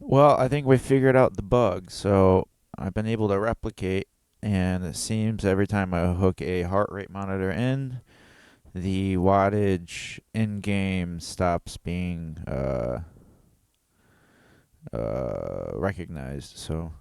Well, I think we figured out the bug, so I've been able to replicate, and it seems every time I hook a heart rate monitor in, the wattage in game stops being recognized. So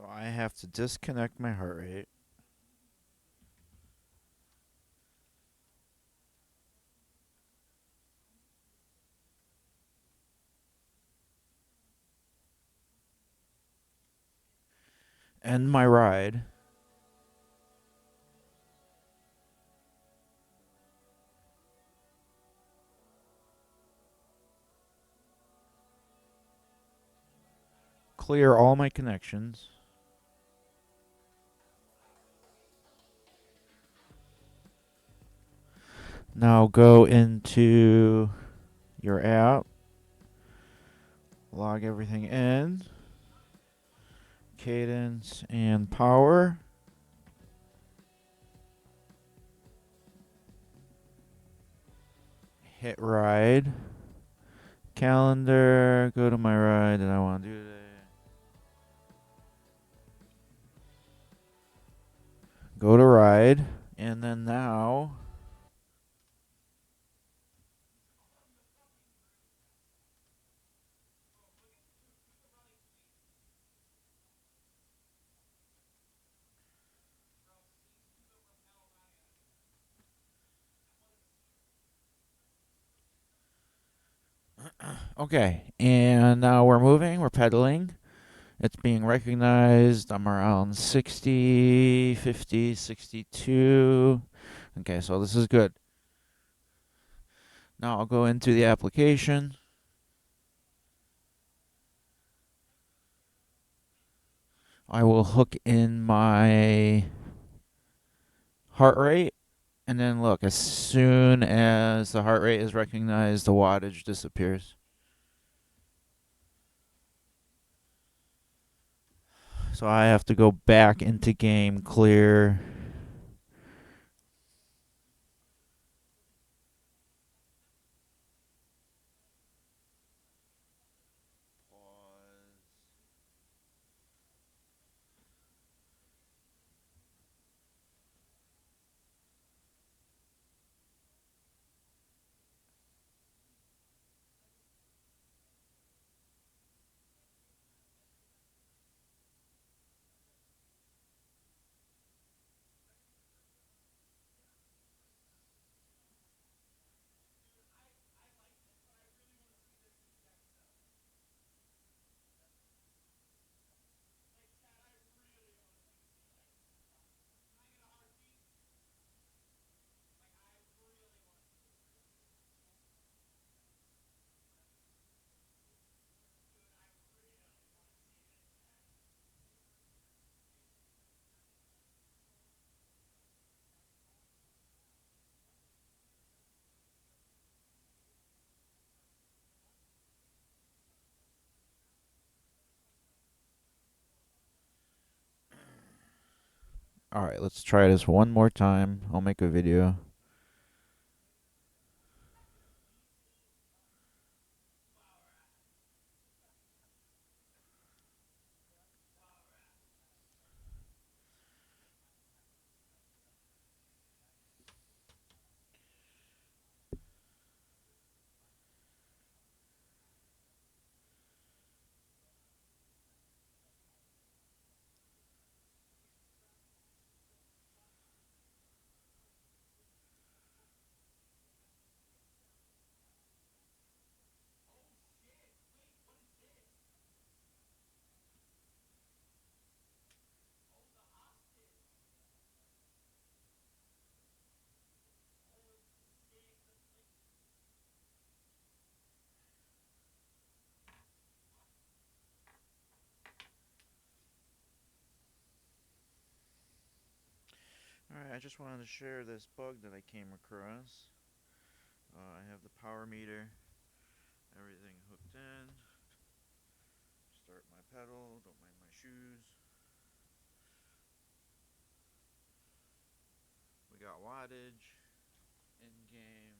I have to disconnect my heart rate. End my ride. Clear all my connections. Now go into your app, log everything in, cadence and power. Hit ride. Calendar, go to my ride that I want to do today. Go to ride. And then now, okay. And now we're moving, we're pedaling. It's being recognized. I'm around 60, 50, 62. Okay, so this is good. Now I'll go into the application. I will hook in my heart rate. And then look, as soon as the heart rate is recognized, the wattage disappears. So I have to go back into game, clear. All right, let's try this one more time. I'll make a video. I just wanted to share this bug that I came across. I have the power meter, everything hooked in. Start my pedal, don't mind my shoes. We got wattage, in game.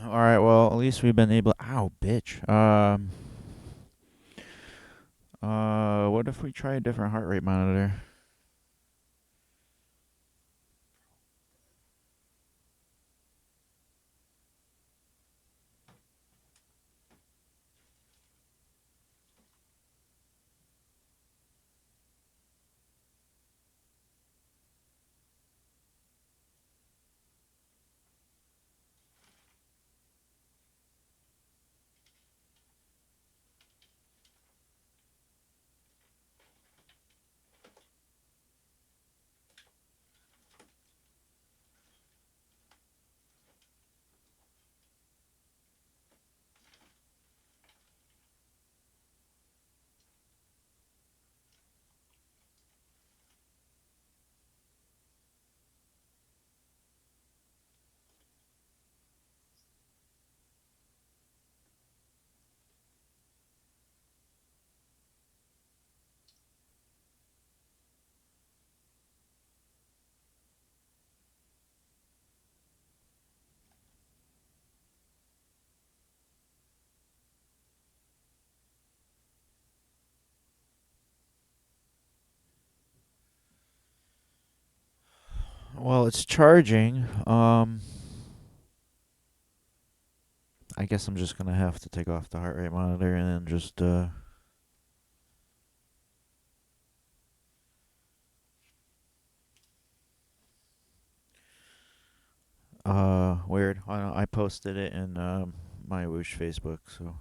All right. Well, at least we've been able. Ow, bitch. What if we try a different heart rate monitor? Well, it's charging. I guess I'm just gonna have to take off the heart rate monitor and then just weird. I posted it in Mywhoosh Facebook, so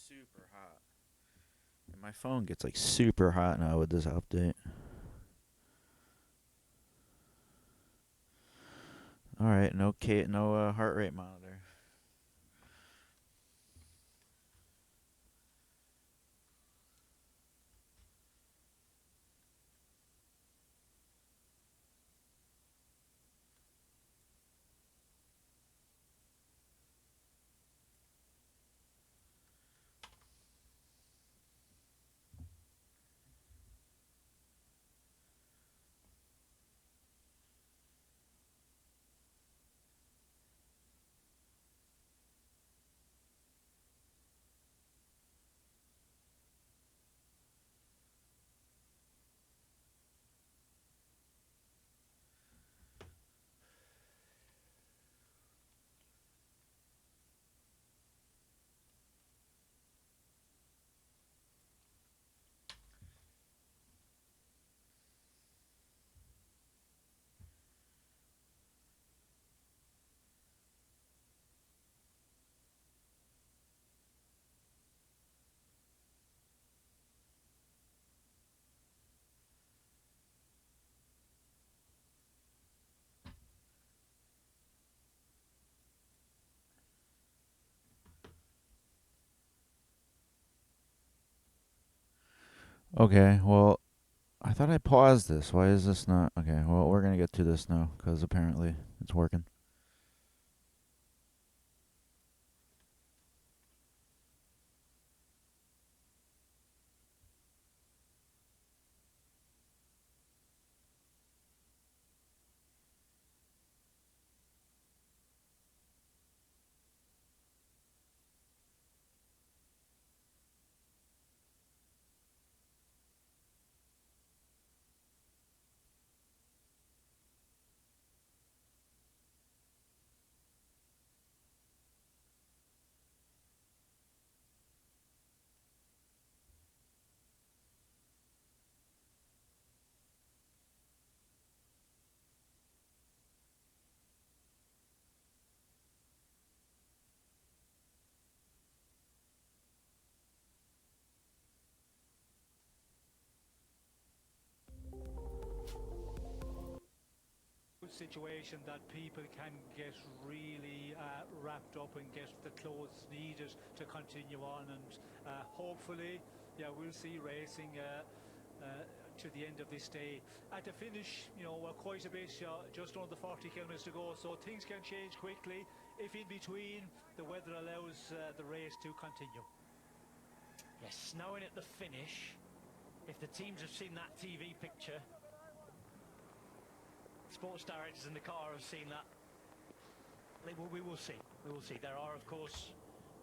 super hot. And my phone gets like super hot now with this update. All right, no heart rate monitor. Okay, well, I thought I paused this. Why is this not? Okay, well, we're going to get to this now because apparently it's working. Situation that people can get really wrapped up and get the clothes needed to continue on, and hopefully, yeah, we'll see racing to the end of this day. At the finish, we're quite a bit, just under 40 kilometres to go, so things can change quickly if in between the weather allows the race to continue. Yes, snowing at the finish. If the teams have seen that TV picture, sports directors in the car have seen that. We will see. We will see. There are, of course,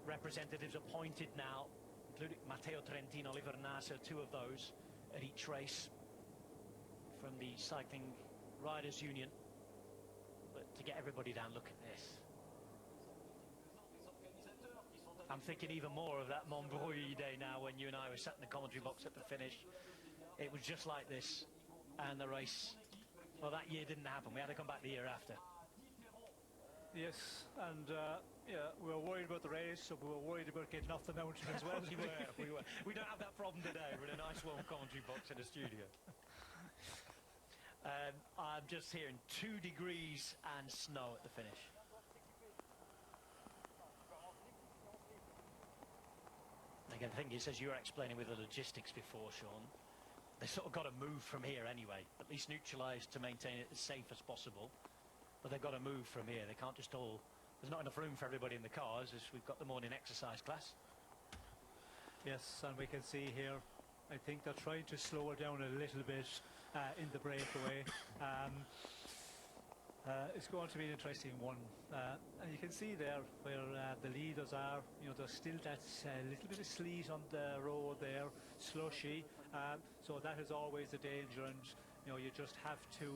representatives appointed now, including Matteo Trentin, Oliver Nasser, two of those at each race from the Cycling Riders Union. But to get everybody down, look at this. I'm thinking even more of that Mywhoosh day now when you and I were sat in the commentary box at the finish. It was just like this, and the race, well, that year didn't happen. We had to come back the year after. Yes, and yeah, we were worried about the race, so we were worried about getting off the mountain as well. we were. We don't have that problem today. We're in a nice warm commentary box in the studio. I'm just hearing 2 degrees and snow at the finish. Again, the thing is, as you were explaining with the logistics before, Sean, they sort of got to move from here anyway, at least neutralise to maintain it as safe as possible. But they've got to move from here. They can't just all... There's not enough room for everybody in the cars, as we've got the morning exercise class. Yes, and we can see here, I think they're trying to slow it down a little bit in the breakaway. It's going to be an interesting one, and you can see there where the leaders are. There's still that little bit of sleet on the road there, slushy, so that is always a danger, and you just have to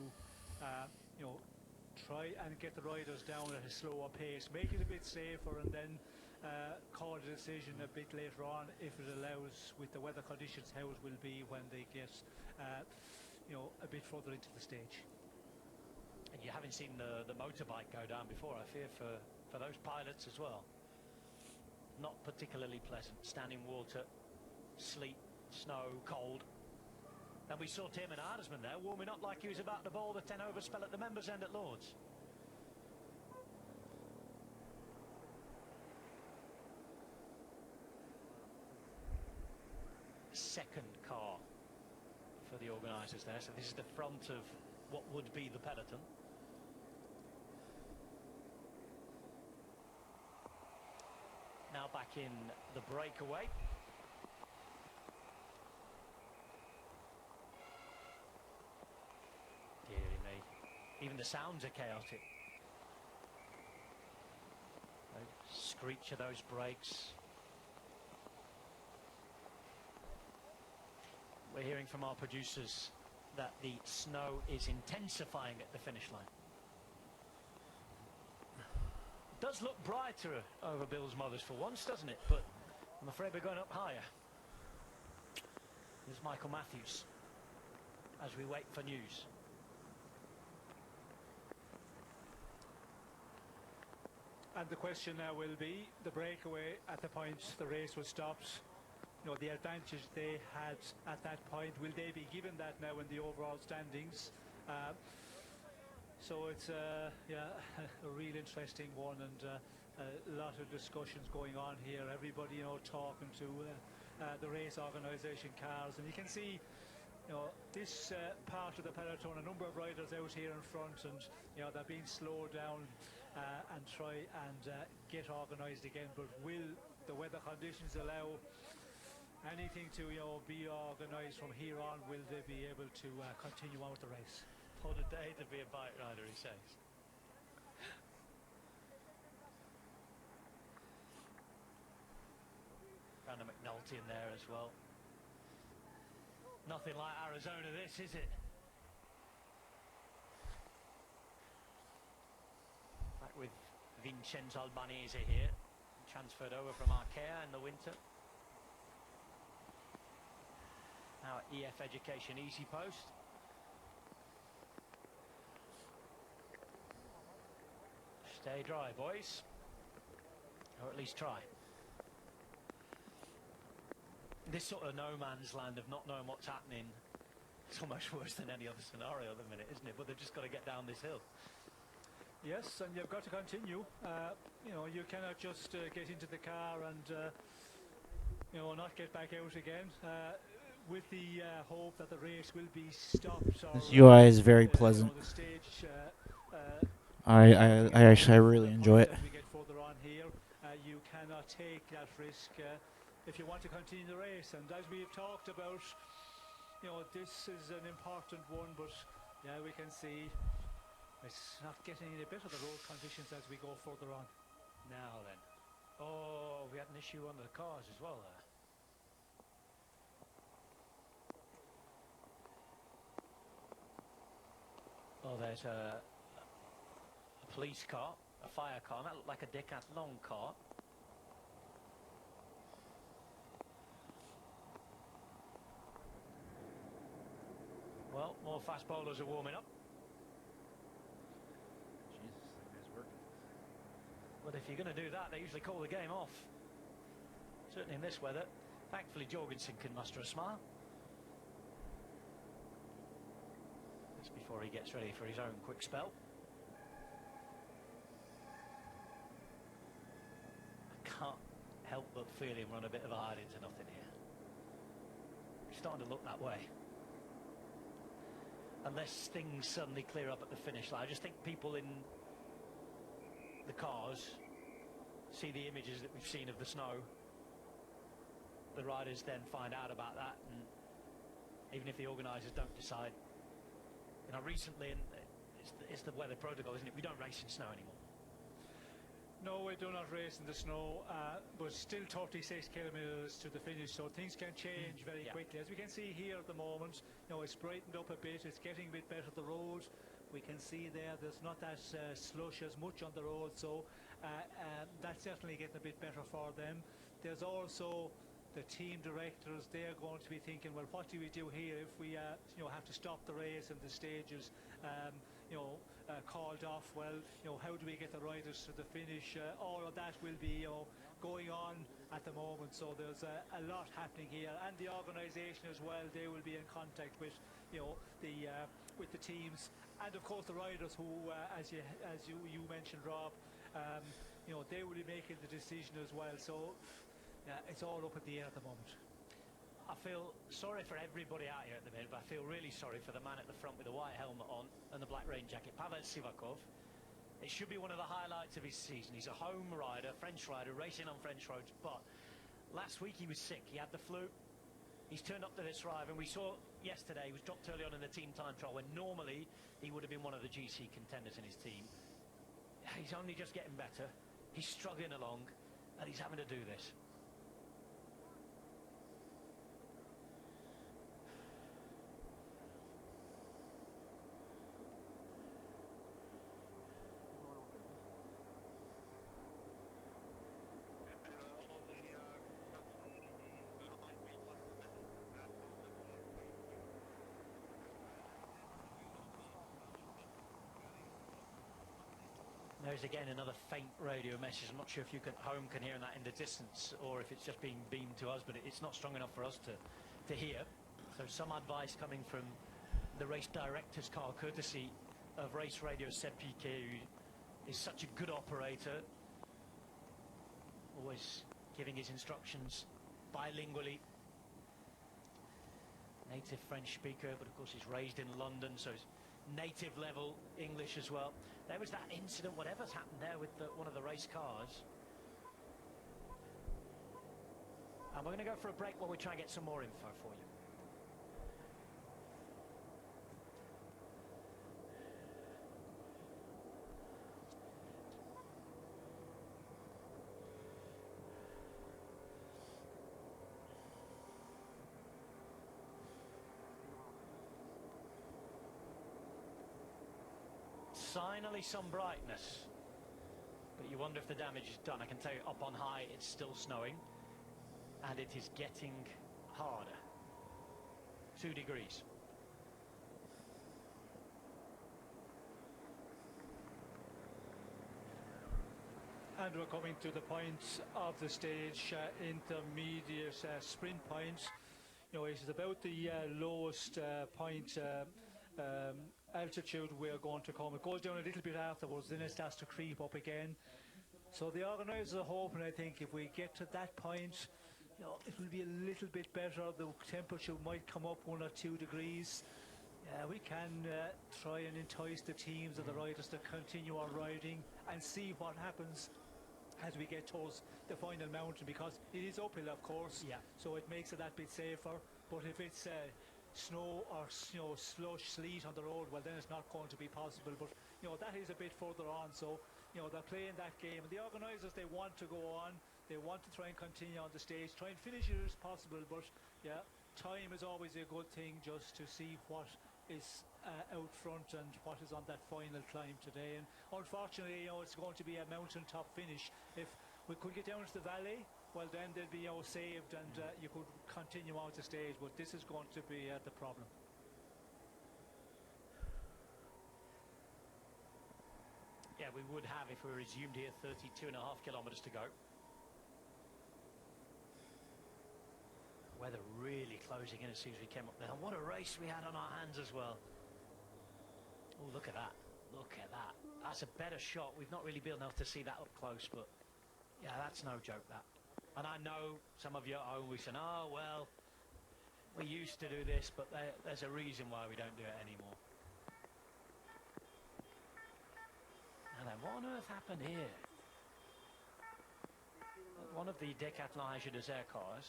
try and get the riders down at a slower pace, make it a bit safer, and then call a decision a bit later on if it allows, with the weather conditions, how it will be when they get a bit further into the stage. And you haven't seen the motorbike go down before. I fear for those pilots as well. not particularly pleasant. Standing water, sleet, snow, cold. And we saw Tierman Ardesman there warming up like he was about to bowl the 10-over spell at the members' end at Lord's. Second car for the organisers there. So this is the front of what would be the peloton. Now back in the breakaway. Deary me. Even the sounds are chaotic. The screech of those brakes. We're hearing from our producers that the snow is intensifying at the finish line. It does look brighter over Bill's Mothers for once, doesn't it? But I'm afraid we're going up higher. There's Michael Matthews as we wait for news. And the question now will be, the breakaway at the point the race was stopped, you know, the advantage they had at that point, will they be given that now in the overall standings? So it's yeah, a real interesting one, and a lot of discussions going on here. Everybody, you know, talking to the race organisation cars, and you can see, you know, this part of the peloton, a number of riders out here in front, and you know, they're being slowed down and try and get organised again. But will the weather conditions allow anything to, you know, be organised from here on? Will they be able to continue on with the race? What a day to be a bike rider, he says. Brandon McNulty in there as well. Nothing like Arizona, this, is it? Back with Vincenzo Albanese here, transferred over from Arkea in the winter. Now at EF Education Easy Post. Stay dry, boys. Or at least try. This sort of no man's land of not knowing what's happening, it's almost worse than any other scenario at the minute, isn't it? But they've just got to get down this hill. Yes, and you've got to continue. You know, you cannot just get into the car and you know, not get back out again. With the hope that the race will be stopped. Or, This UI is very pleasant. You know, the stage, I really enjoy it. As we get further on here, you cannot take that risk if you want to continue the race. And as we've talked about, you know, this is an important one, but yeah, we can see it's not getting any better, the road conditions, as we go further on. Now then. Oh, we had an issue on the cars as well there. Oh, there's a police car, a fire car. That looked like a Decathlon car. Well, more fast bowlers are warming up. Jesus, that guy's working. But if you're going to do that, they usually call the game off. Certainly in this weather. Thankfully, Jorgensen can muster a smile. Just before he gets ready for his own quick spell. I can't help but feel him run a bit of a hide into nothing here. It's starting to look that way. Unless things suddenly clear up at the finish line. I just think people in the cars see the images that we've seen of the snow. The riders then find out about that, and even if the organisers don't decide, you know, recently, and it's the weather protocol, isn't it? We don't race in snow anymore. No, we do not race in the snow, but still 36 kilometres to the finish, so things can change very quickly. As we can see here at the moment, you know, it's brightened up a bit, it's getting a bit better, the road. We can see there's not that slush as much on the road, so that's certainly getting a bit better for them. There's also the team directors. They're going to be thinking, well, what do we do here if we you know, have to stop the race and the stages you know, called off? Well, you know, how do we get the riders to the finish? All of that will be, you know, going on at the moment. So there's a lot happening here, and the organisation as well. They will be in contact with, with the teams, and of course the riders who, as you mentioned, Rob. They will be making the decision as well. So it's all up in the air at the moment. I feel sorry for everybody out here at the minute, but I feel really sorry for the man at the front with the white helmet on and the black rain jacket, Pavel Sivakov. It should be one of the highlights of his season. He's a home rider, French rider, racing on French roads, but last week he was sick. He had the flu. He's turned up to this ride, and we saw yesterday he was dropped early on in the team time trial when normally he would have been one of the GC contenders in his team. He's only just getting better. He's struggling along, and he's having to do this. There's again another faint radio message. I'm not sure if you at home can hear that in the distance or if it's just being beamed to us, but it's not strong enough for us to hear. So some advice coming from the race director's car, courtesy of Race Radio Seb Piquet, who is such a good operator, always giving his instructions bilingually. Native French speaker, but of course he's raised in London, so he's native level English as well. There was that incident, whatever's happened there with one of the race cars. And we're going to go for a break while we try and get some more info for you. Finally some brightness, but you wonder if the damage is done. I can tell you up on high it's still snowing, and it is getting harder. 2 degrees. And we're coming to the points of the stage, intermediate sprint points. It is about the lowest point altitude we're going to come. It goes down a little bit afterwards, then it starts to creep up again. So the organisers are hoping, I think, if we get to that point, it will be a little bit better. The temperature might come up 1 or 2 degrees. We can try and entice the teams and the riders to continue on riding and see what happens as we get towards the final mountain, because it is uphill, of course. Yeah. So it makes it that bit safer. But if it's snow or slush, sleet on the road, well, then it's not going to be possible. But that is a bit further on, so they're playing that game, and the organisers, they want to go on, they want to try and continue on the stage, try and finish it as possible. But yeah, time is always a good thing, just to see what is out front and what is on that final climb today. And unfortunately, it's going to be a mountaintop finish. If we could get down to the valley, well, then they'll be saved, and you could continue on the stage, but this is going to be the problem. Yeah, we would have, if we resumed here, 32.5 kilometres to go. Weather really closing in as soon as we came up there. And what a race we had on our hands as well. Oh, look at that. Look at that. That's a better shot. We've not really been able to see that up close, but yeah, that's no joke, that. And I know some of you at home will be saying, oh, well, we used to do this, but there's a reason why we don't do it anymore. And then what on earth happened here? One of the Decathlon Agile Desert cars,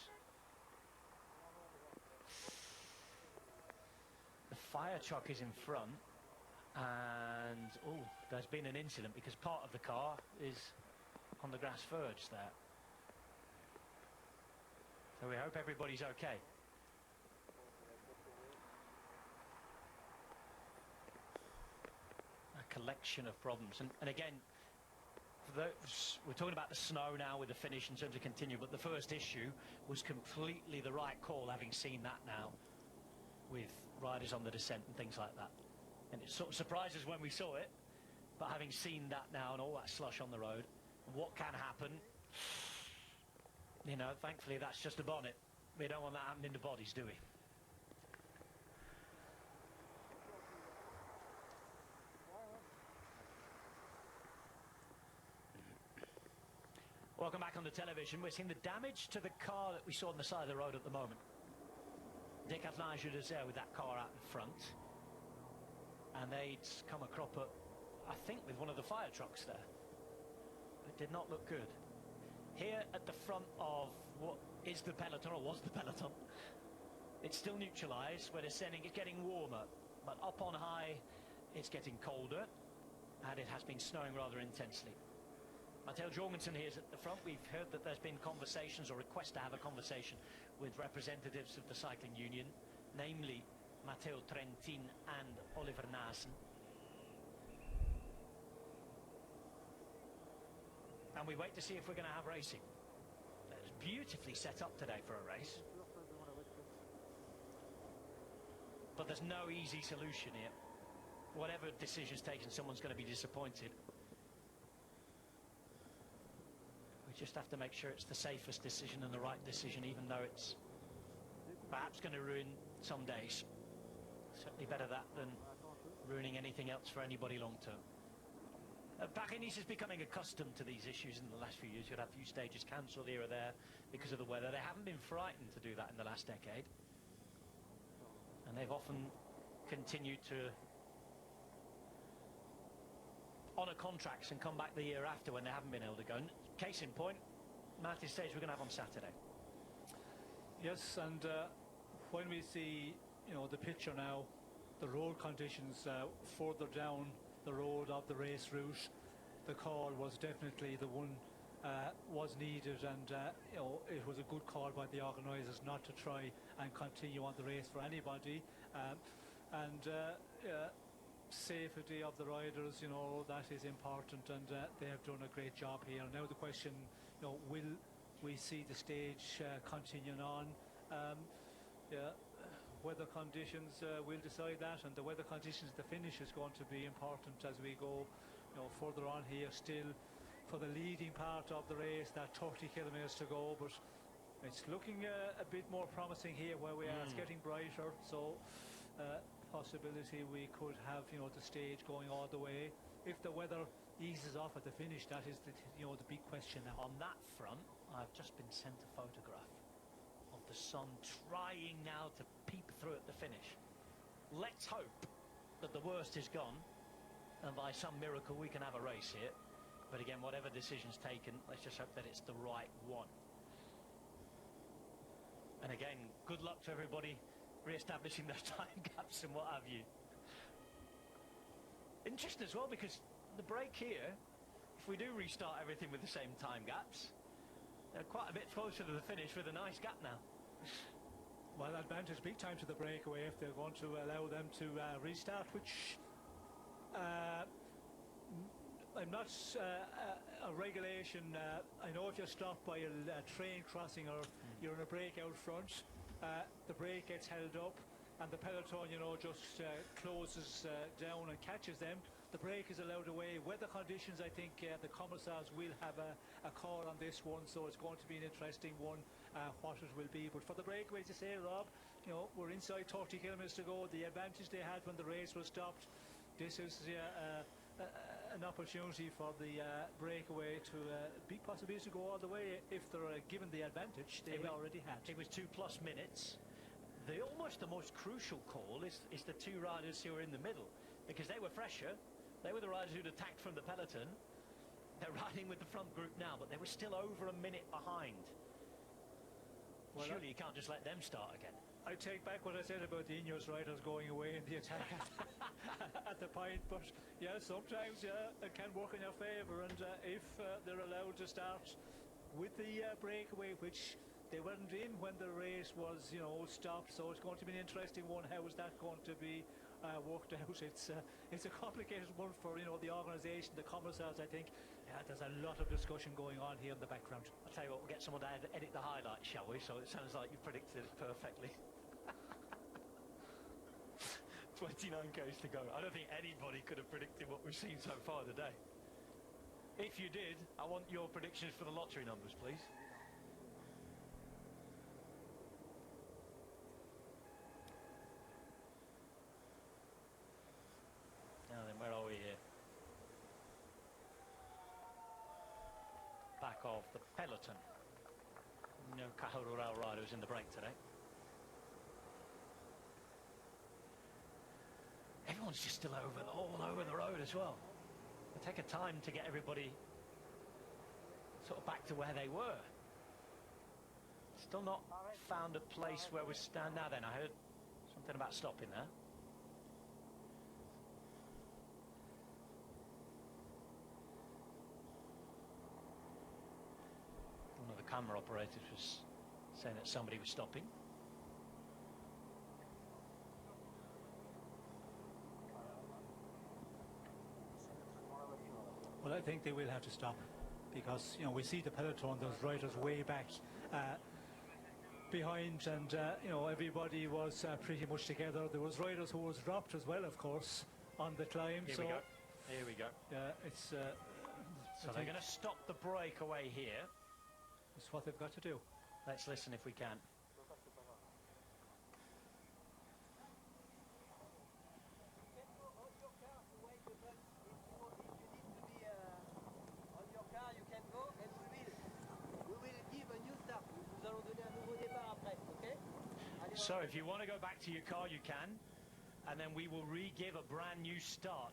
the fire truck is in front, and there's been an incident because part of the car is on the grass verge there. So we hope everybody's okay. A collection of problems, and again, for those, we're talking about the snow now with the finish in terms of continue, but the first issue was completely the right call, having seen that now with riders on the descent and things like that. And it sort of surprised us when we saw it, but having seen that now and all that slush on the road, what can happen, You know, thankfully that's just a bonnet. We don't want that happening to bodies, do we? Welcome back on the television. We're seeing the damage to the car that we saw on the side of the road at the moment. Décathlage is there with that car out in front. And they'd come a crop at, I think, with one of the fire trucks there. It did not look good. Here at the front of what is the peloton, or was the peloton, it's still neutralised. We're descending, it's getting warmer. But up on high, it's getting colder. And it has been snowing rather intensely. Matteo Jorgensen here is at the front. We've heard that there's been conversations or requests to have a conversation with representatives of the cycling union, namely Matteo Trentin and Oliver Naassen. And we wait to see if we're going to have racing. It's beautifully set up today for a race. But there's no easy solution here. Whatever decision's taken, someone's going to be disappointed. We just have to make sure it's the safest decision and the right decision, even though it's perhaps going to ruin some days. Certainly better that than ruining anything else for anybody long term. Paris-Nice is becoming accustomed to these issues in the last few years. You'll have a few stages cancelled here or there because of the weather. They haven't been frightened to do that in the last decade. And they've often continued to honour contracts and come back the year after when they haven't been able to go. And case in point, Martin stage we're going to have on Saturday. Yes, and when we see, you know, the picture now, the road conditions further down the road of the race route, the call was definitely the one was needed, and you know, it was a good call by the organisers not to try and continue on the race for anybody, and safety of the riders, you know, that is important, and they have done a great job here. Now the question, you know, will we see the stage continuing on? Weather conditions will decide that, and the weather conditions, the finish is going to be important as we go, you know, further on here. Still, for the leading part of the race, that 30 kilometres to go, but it's looking a bit more promising here where we are. It's getting brighter, so possibility we could have, you know, the stage going all the way. If the weather eases off at the finish, that is the, you know, the big question now. On that front, I've just been sent a photograph of the sun trying now to peep through at the finish. Let's hope that the worst is gone and by some miracle we can have a race here. But again, whatever decision's taken, let's just hope that it's the right one. And again, good luck to everybody re-establishing those time gaps and what have you. Interesting as well, because the break here, if we do restart everything with the same time gaps, they're quite a bit closer to the finish with a nice gap now. Well, advantage big time to the breakaway if they're going to allow them to restart, which I'm not a regulation. I know if you're stopped by a train crossing or you're in a break out front, the brake gets held up and the peloton, you know, just closes down and catches them. The brake is allowed away. Weather conditions, I think the commissars will have a call on this one, so it's going to be an interesting one, what it will be. But for the breakaway, to say, Rob, you know, we're inside 30 kilometres to go. The advantage they had when the race was stopped, this is an opportunity for the breakaway to big possibilities to go all the way if they're given the advantage they already had. It was 2+ minutes. Almost the most crucial call is the two riders who are in the middle, because they were fresher. They were the riders who'd attacked from the peloton. They're riding with the front group now, but they were still over a minute behind. Well, surely you can't just let them start again. I take back what I said about the Ineos riders going away in the attack at the point, but yeah, sometimes it can work in your favour, and if they're allowed to start with the breakaway, which they weren't in when the race was, you know, stopped, so it's going to be an interesting one. How is that going to be worked out? It's a complicated one for, you know, the organisation, the commissars. I think there's a lot of discussion going on here in the background. I'll tell you what, we'll get someone to edit the highlights, shall we? So it sounds like you predicted it perfectly. 29 k's to go. I don't think anybody could have predicted what we've seen so far today. If you did, I want your predictions for the lottery numbers, please. of the peloton. No Caja Rural riders in the break today. Everyone's just still all over the road as well. It'll take a time to get everybody sort of back to where they were. Still not found a place where we stand now then. I heard something about stopping there. One of the camera operators was saying that somebody was stopping. Well, I think they will have to stop because, you know, we see the peloton, those riders way back behind, and, you know, everybody was pretty much together. There was riders who was dropped as well, of course, on the climb. Here we go. Here we go. Yeah, it's... so they're going to stop the breakaway here. It's what they've got to do. Let's listen if we can. So if you want to go back to your car, you can, and then we will re-give a brand new start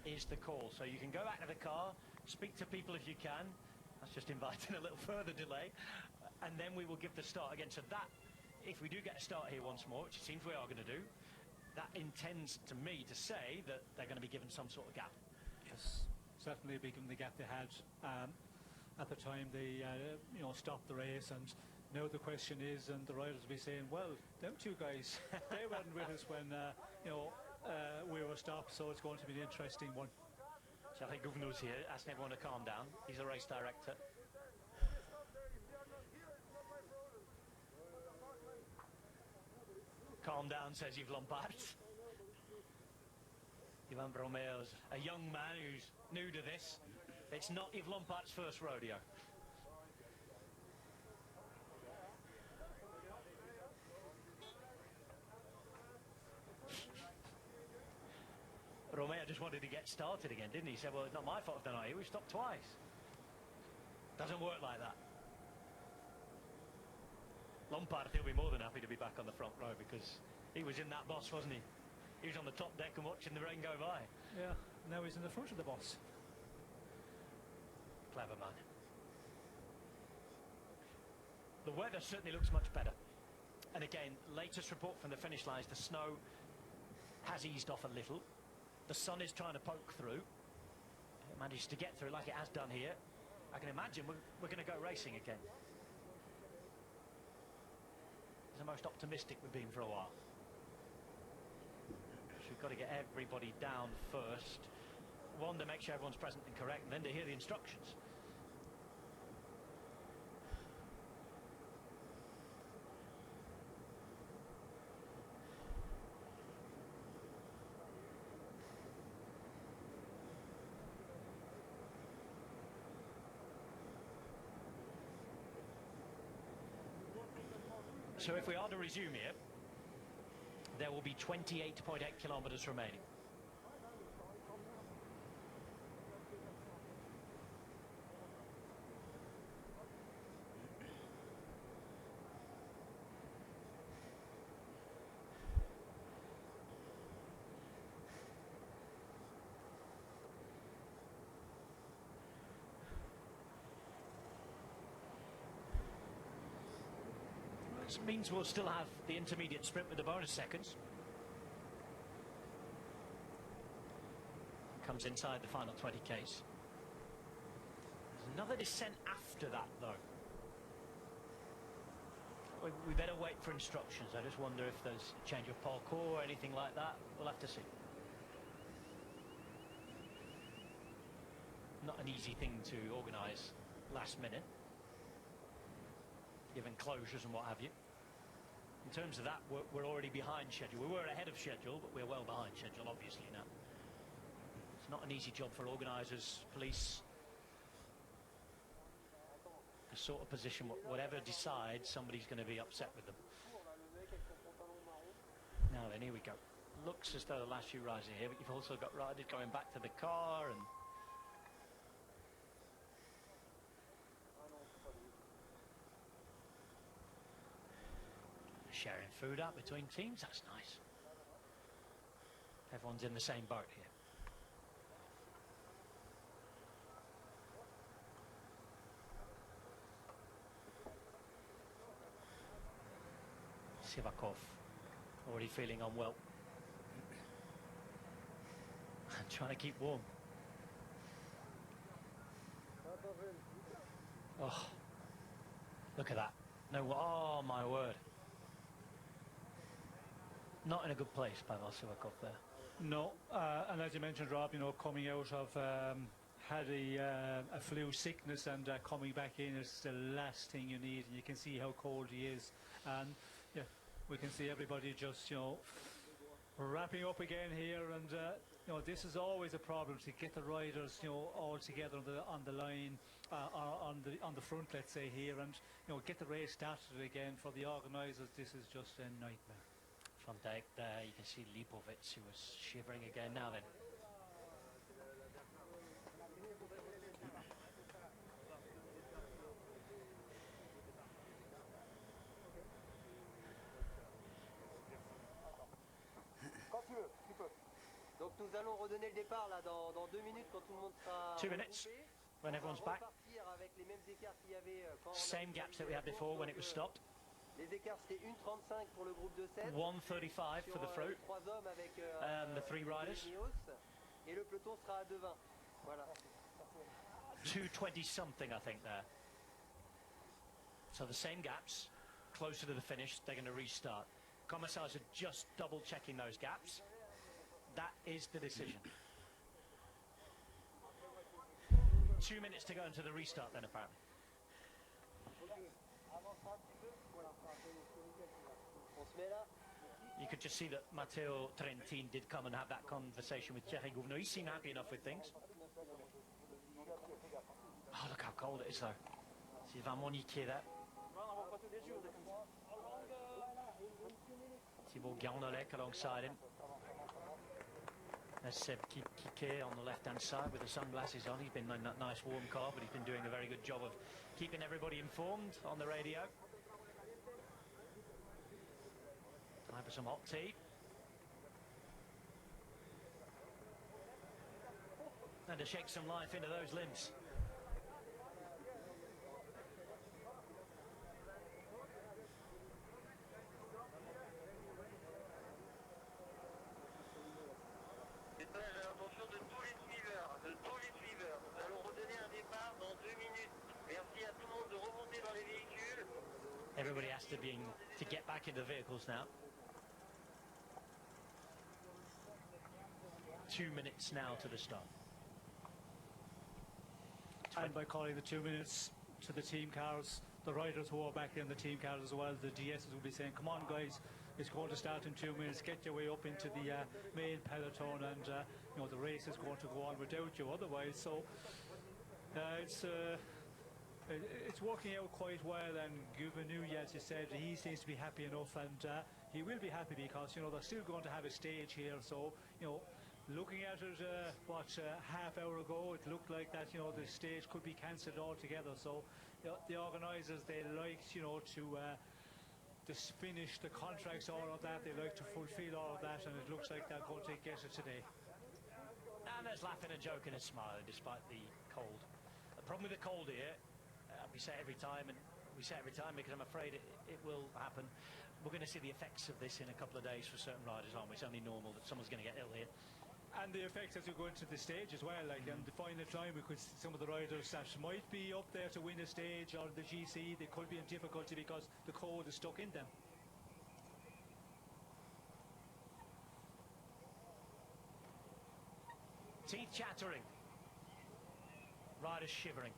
is the call. So you can go back to the car, speak to people if you can. That's just inviting a little further delay, and then we will give the start again. So that, if we do get a start here once more, which it seems we are going to do, that intends to me to say that they're going to be given some sort of gap. Yes, certainly be given the gap they had at the time they you know, stopped the race. And now the question is, and the riders will be saying, well, them two guys, they weren't with us when you know, we were stopped, so it's going to be an interesting one. So I think Governor's here asking everyone to calm down. He's a race director. Calm down, says Yves Lompard. Ivan Romeo's a young man who's new to this. It's not Yves Lompard's first rodeo. Romeo just wanted to get started again, didn't he? He said, well, it's not my fault if they're not here. We've stopped twice. Doesn't work like that. Lompard, he'll be more than happy to be back on the front row because he was in that bus, wasn't he? He was on the top deck and watching the rain go by. Yeah, now he's in the front of the bus. Clever man. The weather certainly looks much better. And again, latest report from the finish line is the snow has eased off a little. The sun is trying to poke through. It managed to get through like it has done here. I can imagine we're going to go racing again. It's the most optimistic we've been for a while. So we've got to get everybody down first. One, to make sure everyone's present and correct, and then to hear the instructions. So if we are to resume here, there will be 28.8 kilometres remaining. This means we'll still have the intermediate sprint with the bonus seconds. Comes inside the final 20 Ks. There's another descent after that, though. We better wait for instructions. I just wonder if there's a change of parcours or anything like that. We'll have to see. Not an easy thing to organise last minute, given closures and what have you. In terms of that, we're already behind schedule. We were ahead of schedule, but we're well behind schedule, obviously, now. It's not an easy job for organisers, police. The sort of position, whatever decides, somebody's going to be upset with them. Now then, here we go. Looks as though the last few riders are here, but you've also got riders going back to the car, and sharing food up between teams, that's nice. Everyone's in the same boat here. Sivakov already feeling unwell. Trying to keep warm. Oh, look at that. No, oh my word. Not in a good place, Pavel Sivakov there. No, and as you mentioned, Rob, you know, coming out of had a flu sickness and coming back in is the last thing you need. And you can see how cold he is, and yeah, we can see everybody just, you know, wrapping up again here. And you know, this is always a problem to get the riders, you know, all together on the line, on the front, let's say here, and you know, get the race started again. For the organisers, this is just a nightmare. From Dijk there, you can see Lipovitz, who was shivering again. Now then. Donc nous allons redonner le départ là dans 2 minutes quand tout le monde sera 2 minutes when everyone's back. avec les mêmes écarts qu'il y avait quand Same gaps that we had before when it was stopped. Les écarts c'était 1:35 pour le groupe de 7. 1:35 for the fruit. 3 hommes avec The 3 riders. Et le peloton sera à 2:20. Voilà. 2:20 something, I think there. So the same gaps, closer to the finish. They're going to restart. Commissars are just double checking those gaps. That is the decision. 2 minutes to go into the restart then, apparently. You could just see that Matteo Trentin did come and have that conversation with Thierry Gouvenou. He seemed happy enough with things. Oh, look how cold it is, though. Sylvain Monniquier there. Thibaut Garnolec alongside him. There's Seb Kike on the left-hand side with the sunglasses on. He's been in that nice warm car, but he's been doing a very good job of keeping everybody informed on the radio. Time for some hot tea. And to shake some life into those limbs. Attention de tous les suiveurs, Nous allons redonner un départ dans 2 minutes. Merci à tout le monde de remonter dans les véhicules. Everybody has to get back into the vehicles now. 2 minutes now to the start. And by calling the 2 minutes to the team cars, the riders who are back in the team cars as well, the DSs will be saying, come on guys, it's going to start in 2 minutes, get your way up into the main peloton, and you know, the race is going to go on without you otherwise. So it's working out quite well, and Gouvenou, as you said, he seems to be happy enough, and he will be happy because, you know, they're still going to have a stage here. So, you know, looking at it, half hour ago, it looked like that, you know, the stage could be cancelled altogether. So, you know, the organisers, they like, you know, to finish the contracts, all of that. They like to fulfil all of that, and it looks like they're going to get it today. And there's laughing and joking and smiling despite the cold. The problem with the cold here, we say it every time, and we say it every time because I'm afraid it will happen. We're going to see the effects of this in a couple of days for certain riders, aren't we? It's only normal that someone's going to get ill here. And the effects as we go into the stage as well, like in the final time, we could see some of the riders that might be up there to win a stage or the GC, they could be in difficulty because the cold is stuck in them. Teeth chattering. Riders shivering.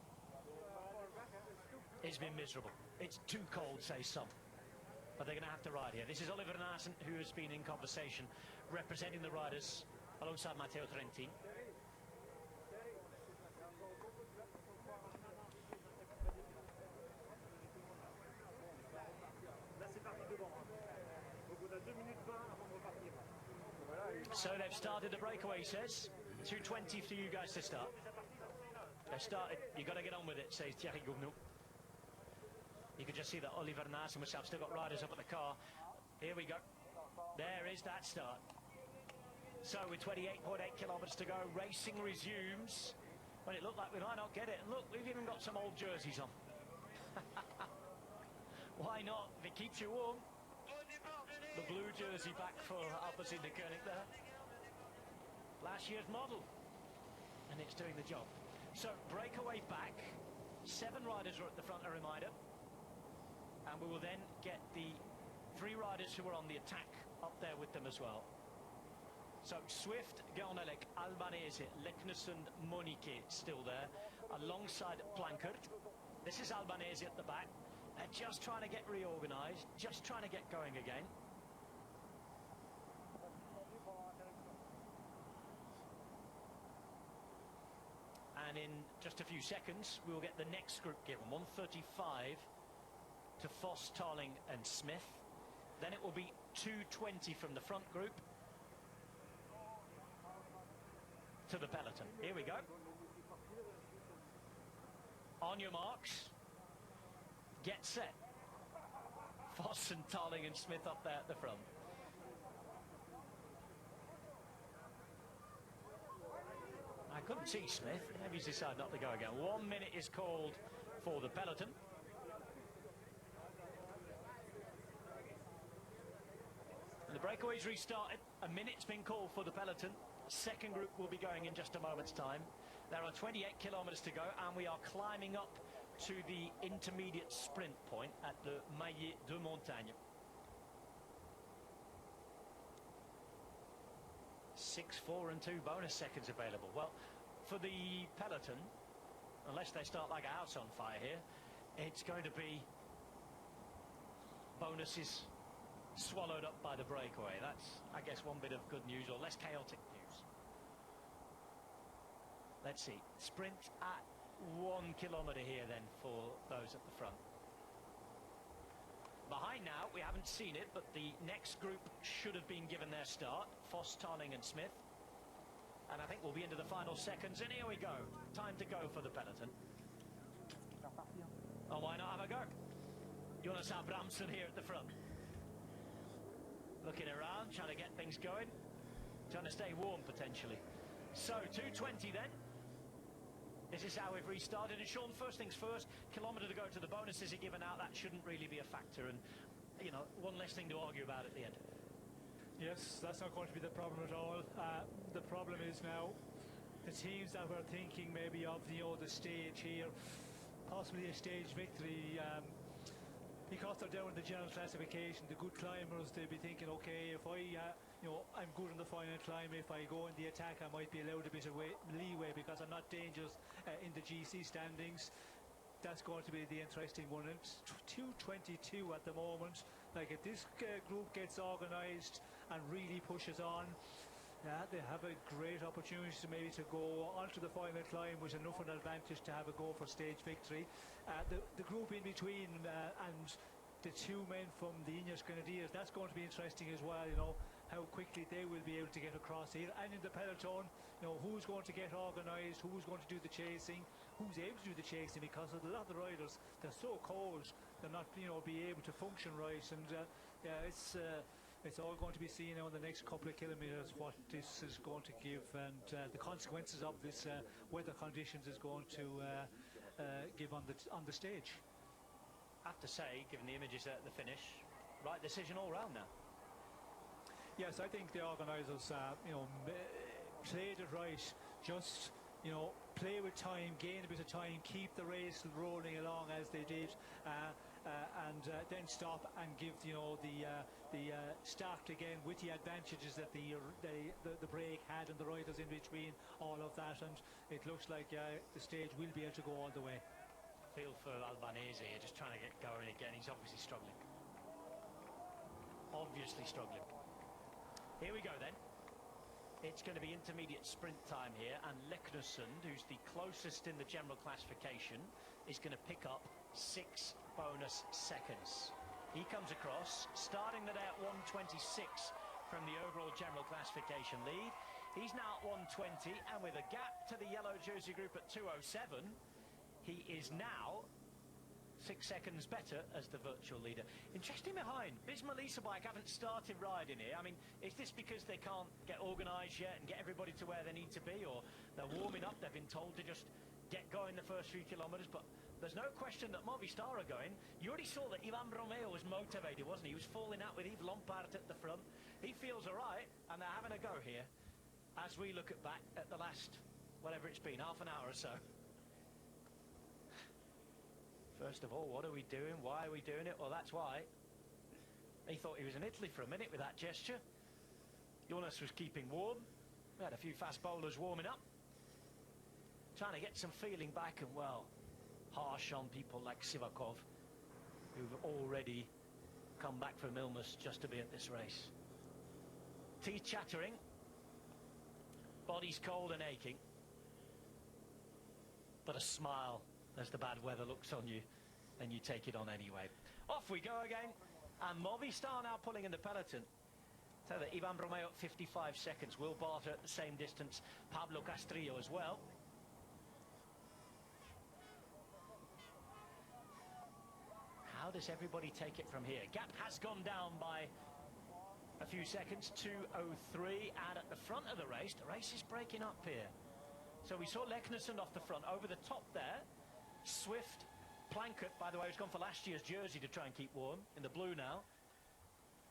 It's been miserable. It's too cold, say some. But they're going to have to ride here. This is Oliver Naassen, who has been in conversation, representing the riders alongside Matteo Trentin. So they've started the breakaway, he says. 2:20 for you guys to start. They've started. You've got to get on with it, says Thierry Gouvenou. You can just see that Oliver Naassen himself still got riders up at the car. Here we go. There is that start. So with 28.8 kilometres to go, racing resumes. But it looked like we might not get it. And look, we've even got some old jerseys on. Why not? If it keeps you warm. The blue jersey back for Alpecin de Koenig there. Last year's model. And it's doing the job. So breakaway back. 7 riders are at the front, a reminder. And we will then get the 3 riders who are on the attack up there with them as well. So Swift, Garnelec, Albanese, Leknessund, Monique still there, alongside Plankert. This is Albanese at the back. They're just trying to get reorganised, just trying to get going again. And in just a few seconds, we will get the next group given. 1:35 to Foss, Tarling and Smith. Then it will be 2:20 from the front group to the peloton. Here we go. On your marks. Get set. Foss and Tarling and Smith up there at the front. I couldn't see Smith. Maybe he's decided not to go again. 1 minute is called for the peloton. And the breakaway's restarted. A minute's been called for the peloton. Second group will be going in just a moment's time. There are 28 kilometres to go, and we are climbing up to the intermediate sprint point at the Maillet de Montagne. 6, 4 and 2 bonus seconds available. Well, for the peloton, unless they start like a house on fire here, it's going to be bonuses swallowed up by the breakaway. That's, I guess, one bit of good news, or less chaotic news. Let's see. Sprint at 1 kilometre here then for those at the front. Behind now, we haven't seen it, but the next group should have been given their start. Foss, Tarling and Smith. And I think we'll be into the final seconds. And here we go. Time to go for the peloton. Oh, why not have a go? Jonas Abrahamsson here at the front. Looking around, trying to get things going. Trying to stay warm, potentially. So, 2:20 then. This is how we've restarted. And Sean, first things first, kilometre to go to the bonuses are given out. That shouldn't really be a factor. And, you know, one less thing to argue about at the end. Yes, that's not going to be the problem at all. The problem is now the teams that were thinking maybe of, you know, the stage here, possibly a stage victory, because they're down in the general classification, the good climbers, they'll be thinking, okay, if I, you know, I'm good in the final climb, if I go in the attack, I might be allowed a bit of leeway because I'm not dangerous in the GC standings. That's going to be the interesting one. It's 2:22 at the moment. Like, if this group gets organised and really pushes on, they have a great opportunity to maybe to go onto the final climb with enough of an advantage to have a go for stage victory. The group in between and the 2 men from the Ineos Grenadiers, that's going to be interesting as well, you know, how quickly they will be able to get across here. And in the peloton, you know, who's going to get organised, who's going to do the chasing, who's able to do the chasing, because a lot of the riders, they're so cold, they're not, you know, be able to function right. And it's all going to be seen now in the next couple of kilometres what this is going to give, and the consequences of this weather conditions is going to give on the stage. I have to say, given the images at the finish, right decision all round now. Yes, I think the organisers, you know, played it right. Just, you know, play with time, gain a bit of time, keep the race rolling along as they did, and then stop and give, you know, the start again with the advantages that the break had and the riders in between, all of that, and it looks like the stage will be able to go all the way. Feel for Albanese here, just trying to get going again. He's obviously struggling. Obviously struggling. Here we go then. It's going to be intermediate sprint time here, and Leknessund, who's the closest in the general classification, is going to pick up 6 bonus seconds. He comes across, starting the day at 1:26 from the overall general classification lead. He's now at 1:20, and with a gap to the yellow jersey group at 2:07, he is now 6 seconds better as the virtual leader. Interesting behind, Visma Leasebike haven't started riding here. I mean, is this because they can't get organised yet and get everybody to where they need to be, or they're warming up? They've been told to just get going the first few kilometres, but there's no question that Movistar are going. You already saw that Ivan Romeo was motivated, wasn't he? He was falling out with Yves Lampard at the front. He feels all right, and they're having a go here as we look at back at the last, whatever it's been, half an hour or so. First of all, what are we doing? Why are we doing it? Well, that's why. He thought he was in Italy for a minute with that gesture. Jonas was keeping warm. We had a few fast bowlers warming up, trying to get some feeling back, and, well, harsh on people like Sivakov, who've already come back from illness just to be at this race. Teeth chattering, body's cold and aching, but a smile as the bad weather looks on you, and you take it on anyway. Off we go again, and Movistar now pulling in the peloton. So that Ivan Romeo at 55 seconds, Will Barter at the same distance, Pablo Castrillo as well. How does everybody take it from here? Gap has gone down by a few seconds, 2:03, and at the front of the race is breaking up here. So we saw Leknesund off the front, over the top there. Swift, Plankett, by the way, has gone for last year's jersey to try and keep warm, in the blue now,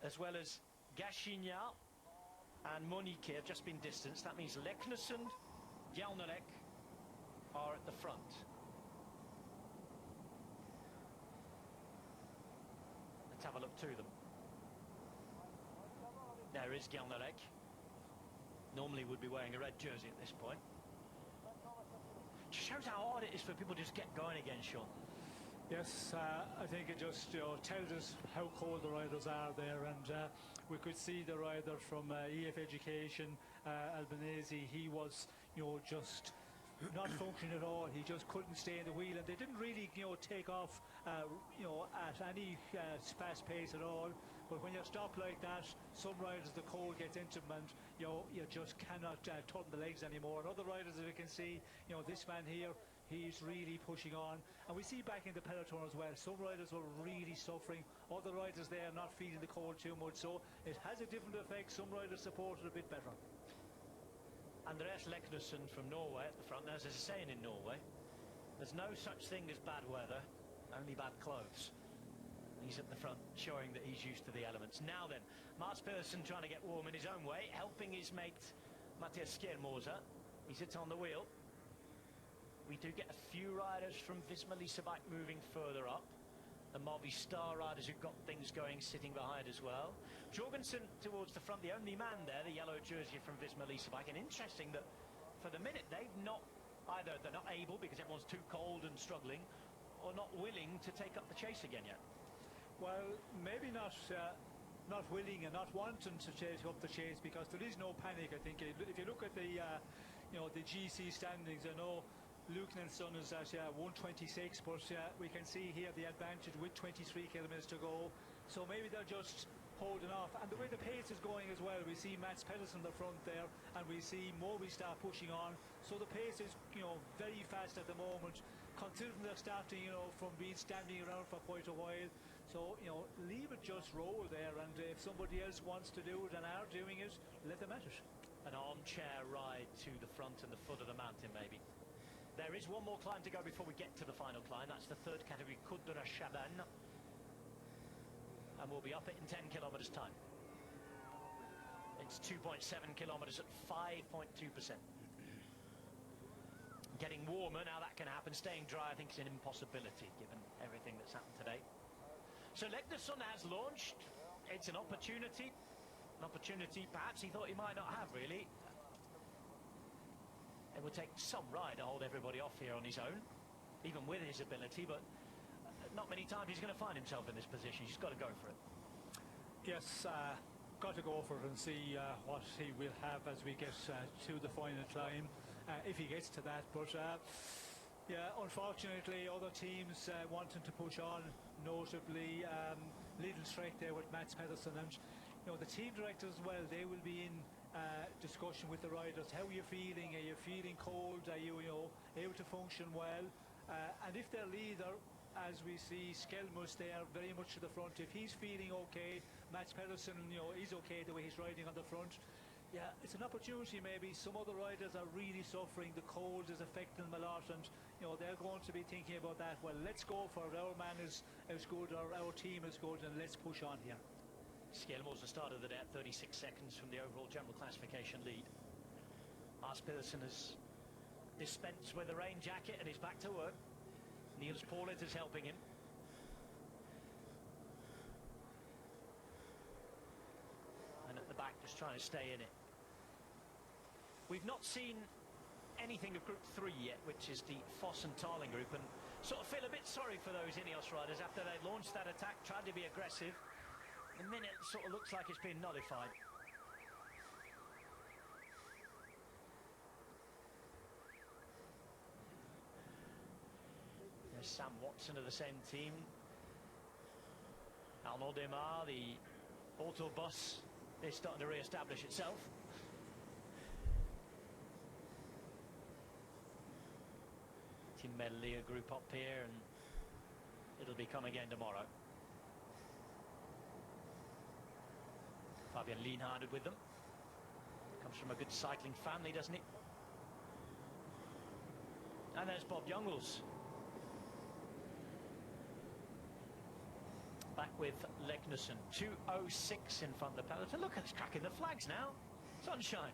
as well as Gashignat and Monique have just been distanced. That means Leknesund, Gjalnarek are at the front. Let's have a look to them. There is Gjalnarek. Normally would be wearing a red jersey at this point. Just shows how hard it is for people to just get going again, Sean. Yes, I think it just tells us how cold the riders are there, and we could see the rider from EF Education, Albanese. He was, just not functioning at all. He just couldn't stay in the wheel, and they didn't really, take off, at any fast pace at all. But when you stop like that, some riders, the cold gets into them, and you just cannot turn the legs anymore. And other riders, as you can see, this man here, he's really pushing on. And we see back in the peloton as well, some riders were really suffering, other riders there not feeling the cold too much. So it has a different effect. Some riders support it a bit better. Andreas Leknesund from Norway at the front. As there's a saying in Norway, there's no such thing as bad weather, only bad clothes. He's at the front, showing that he's used to the elements. Now then, Mats Pedersen trying to get warm in his own way, helping his mate Matthias Skjermoser. He sits on the wheel. We do get a few riders from Visma Leasebike moving further up. The Movistar riders who've got things going sitting behind as well. Jorgensen towards the front, the only man there, the yellow jersey from Visma Leasebike. And interesting that for the minute they've not, either they're not able because everyone's too cold and struggling, or not willing to take up the chase again yet. Well, maybe not willing and not wanting to take up the chase, because there is no panic. I think if you look at the the GC standings, I know Luke Nelson is at 126, but we can see here the advantage with 23 kilometres to go. So maybe they're just holding off. And the way the pace is going as well, we see Mats Pedersen in the front there, and we see Movistar pushing on. So the pace is very fast at the moment, considering they're starting from being standing around for quite a while. So leave it just roll there, and if somebody else wants to do it and are doing it, let them at it. An armchair ride to the front and the foot of the mountain, maybe. There is one more climb to go before we get to the final climb. That's the third category, Kudra Shaban. And we'll be up it in 10 kilometres time. It's 2.7 kilometres at 5.2%. Getting warmer, now that can happen. Staying dry, I think, is an impossibility given everything that's happened today. So Leknesund has launched. It's an opportunity perhaps he thought he might not have, really. It would take some ride to hold everybody off here on his own, even with his ability, but not many times he's going to find himself in this position. He's got to go for it. Yes, got to go for it and see what he will have as we get to the final climb, if he gets to that. But yeah, unfortunately, other teams wanting to push on, notably Lidl Trek there with Mats Pedersen, and the team directors as well. They will be in discussion with the riders. How are you feeling? Are you feeling cold? Are you able to function well? And if their leader as we see Skelmus there very much to the front. If he's feeling okay, Mats Pedersen, is okay the way he's riding on the front. Yeah, it's an opportunity maybe. Some other riders are really suffering. The cold is affecting them a lot, and they're going to be thinking about that. Well, let's go for it. Our man is as good, or our team is good, and let's push on here. Skelmos the start of the day at 36 seconds from the overall general classification lead. Mats Pedersen has dispensed with the rain jacket and is back to work. Niels Paulett is helping him. And at the back, just trying to stay in it. We've not seen anything of Group 3 yet, which is the Foss and Tarling group, and sort of feel a bit sorry for those Ineos riders after they launched that attack, tried to be aggressive. The minute sort of looks like it's been nullified. There's Sam Watson of the same team. Arnaud Demar, the autobus, is starting to re-establish itself. Team Medley group up here, and it'll be come again tomorrow. Fabian Lienhardt with them. Comes from a good cycling family, doesn't he? And there's Bob Jungels. Back with Legnussen. 2:06 in front of the peloton. Look at this, cracking the flags now. Sunshine.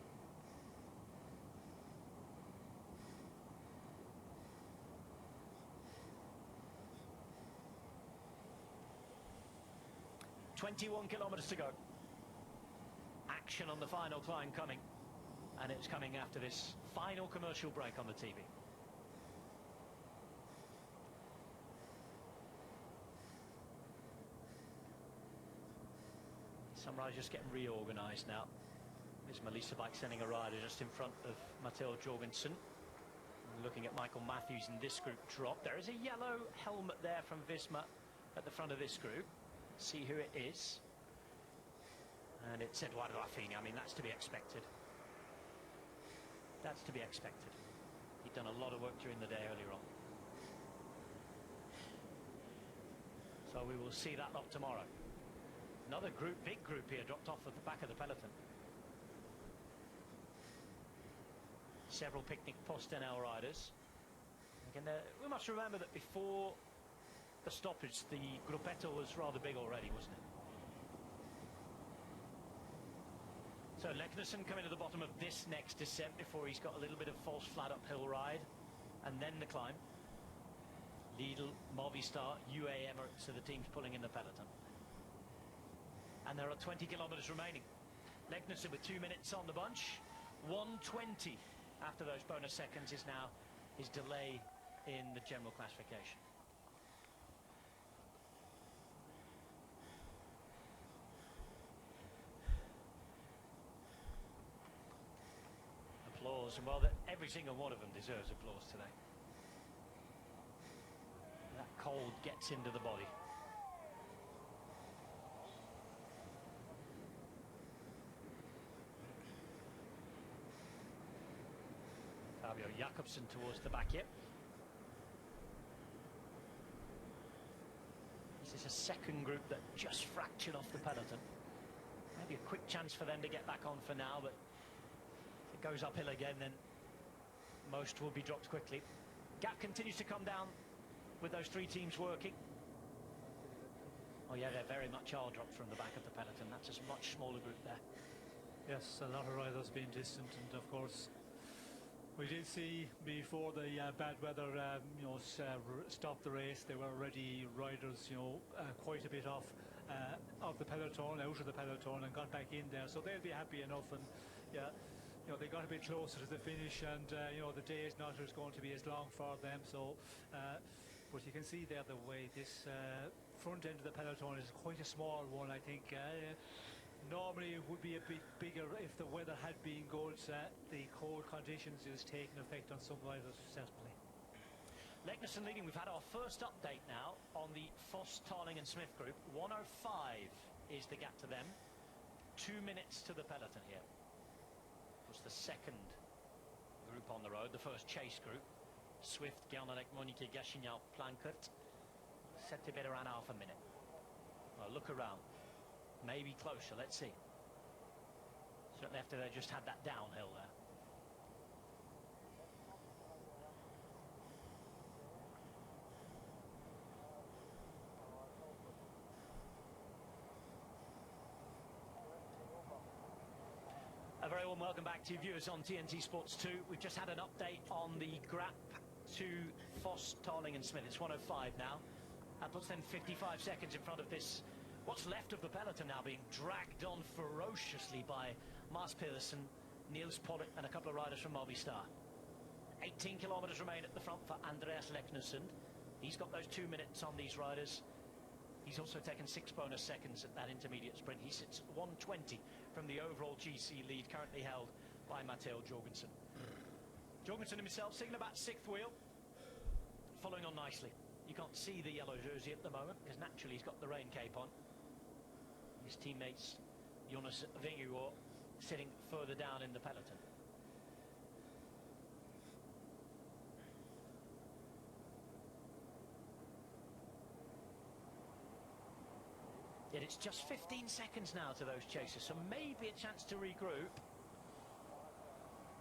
"21 kilometers to go. Action on the final climb coming, and it's coming after this final commercial break on the TV. Some riders just getting reorganised now. There's Melissa Bike sending a rider just in front of Matteo Jorgensen. Looking at Michael Matthews in this group drop. There is a yellow helmet there from Visma at the front of this group. See who it is. And it's Eduardo Affini. I mean, that's to be expected. That's to be expected. He'd done a lot of work during the day earlier on. So we will see that lot tomorrow. Another group, big group here, dropped off at the back of the peloton. Several picnic Postenel riders. Again, we must remember that before the stoppage, the gruppetto was rather big already, wasn't it? So Legnussen coming to the bottom of this next descent before he's got a little bit of false flat uphill ride, and then the climb. Lidl, Movistar, UAE Emirates are the teams pulling in the peloton. And there are 20 kilometers remaining. Legnussen with 2 minutes on the bunch. 1:20 after those bonus seconds is now his delay in the general classification. Applause, and well, every single one of them deserves applause today. That cold gets into the body. Fabio Jakobsen towards the back here. This is a second group that just fractured off the peloton. Maybe a quick chance for them to get back on for now, but if it goes uphill again, then most will be dropped quickly. Gap continues to come down with those three teams working. Oh yeah, they very much are dropped from the back of the peloton. That's a much smaller group there. Yes, a lot of riders being distant, and of course we did see before the bad weather stopped the race. There were already riders quite a bit off of the peloton, out of the peloton, and got back in there, so they'll be happy enough. And yeah, they got a bit closer to the finish, and the day is not going to be as long for them. So but you can see there the way this front end of the peloton is quite a small one. I think normally it would be a bit bigger if the weather had been good. The cold conditions is taking effect on some riders, certainly. Legnussen leading. We've had our first update now on the Foss, Tarling and Smith group. 1:05 is the gap to them. 2 minutes to the peloton here. It was the second group on the road, the first chase group. Swift, Guernalec, Monique, Gachinal, Plankert. said to be around half a minute. Well, look around. Maybe closer, let's see. Certainly after they just had that downhill there. A very warm welcome back to viewers on TNT Sports 2. We've just had an update on the Grap to Foss, Tarling and Smith. It's 1:05 now. That puts them 55 seconds in front of this. What's left of the peloton now being dragged on ferociously by Mars Pedersen, Niels Pollitt and a couple of riders from Movistar. 18 kilometres remain at the front for Andreas Leknersund. He's got those 2 minutes on these riders. He's also taken 6 bonus seconds at that intermediate sprint. He sits 120 from the overall GC lead, currently held by Matteo Jorgensen. Jorgensen himself sitting about 6th wheel, following on nicely. You can't see the yellow jersey at the moment because naturally he's got the rain cape on. His teammates Jonas Vingegaard sitting further down in the peloton. Yet it's just 15 seconds now to those chasers, so maybe a chance to regroup.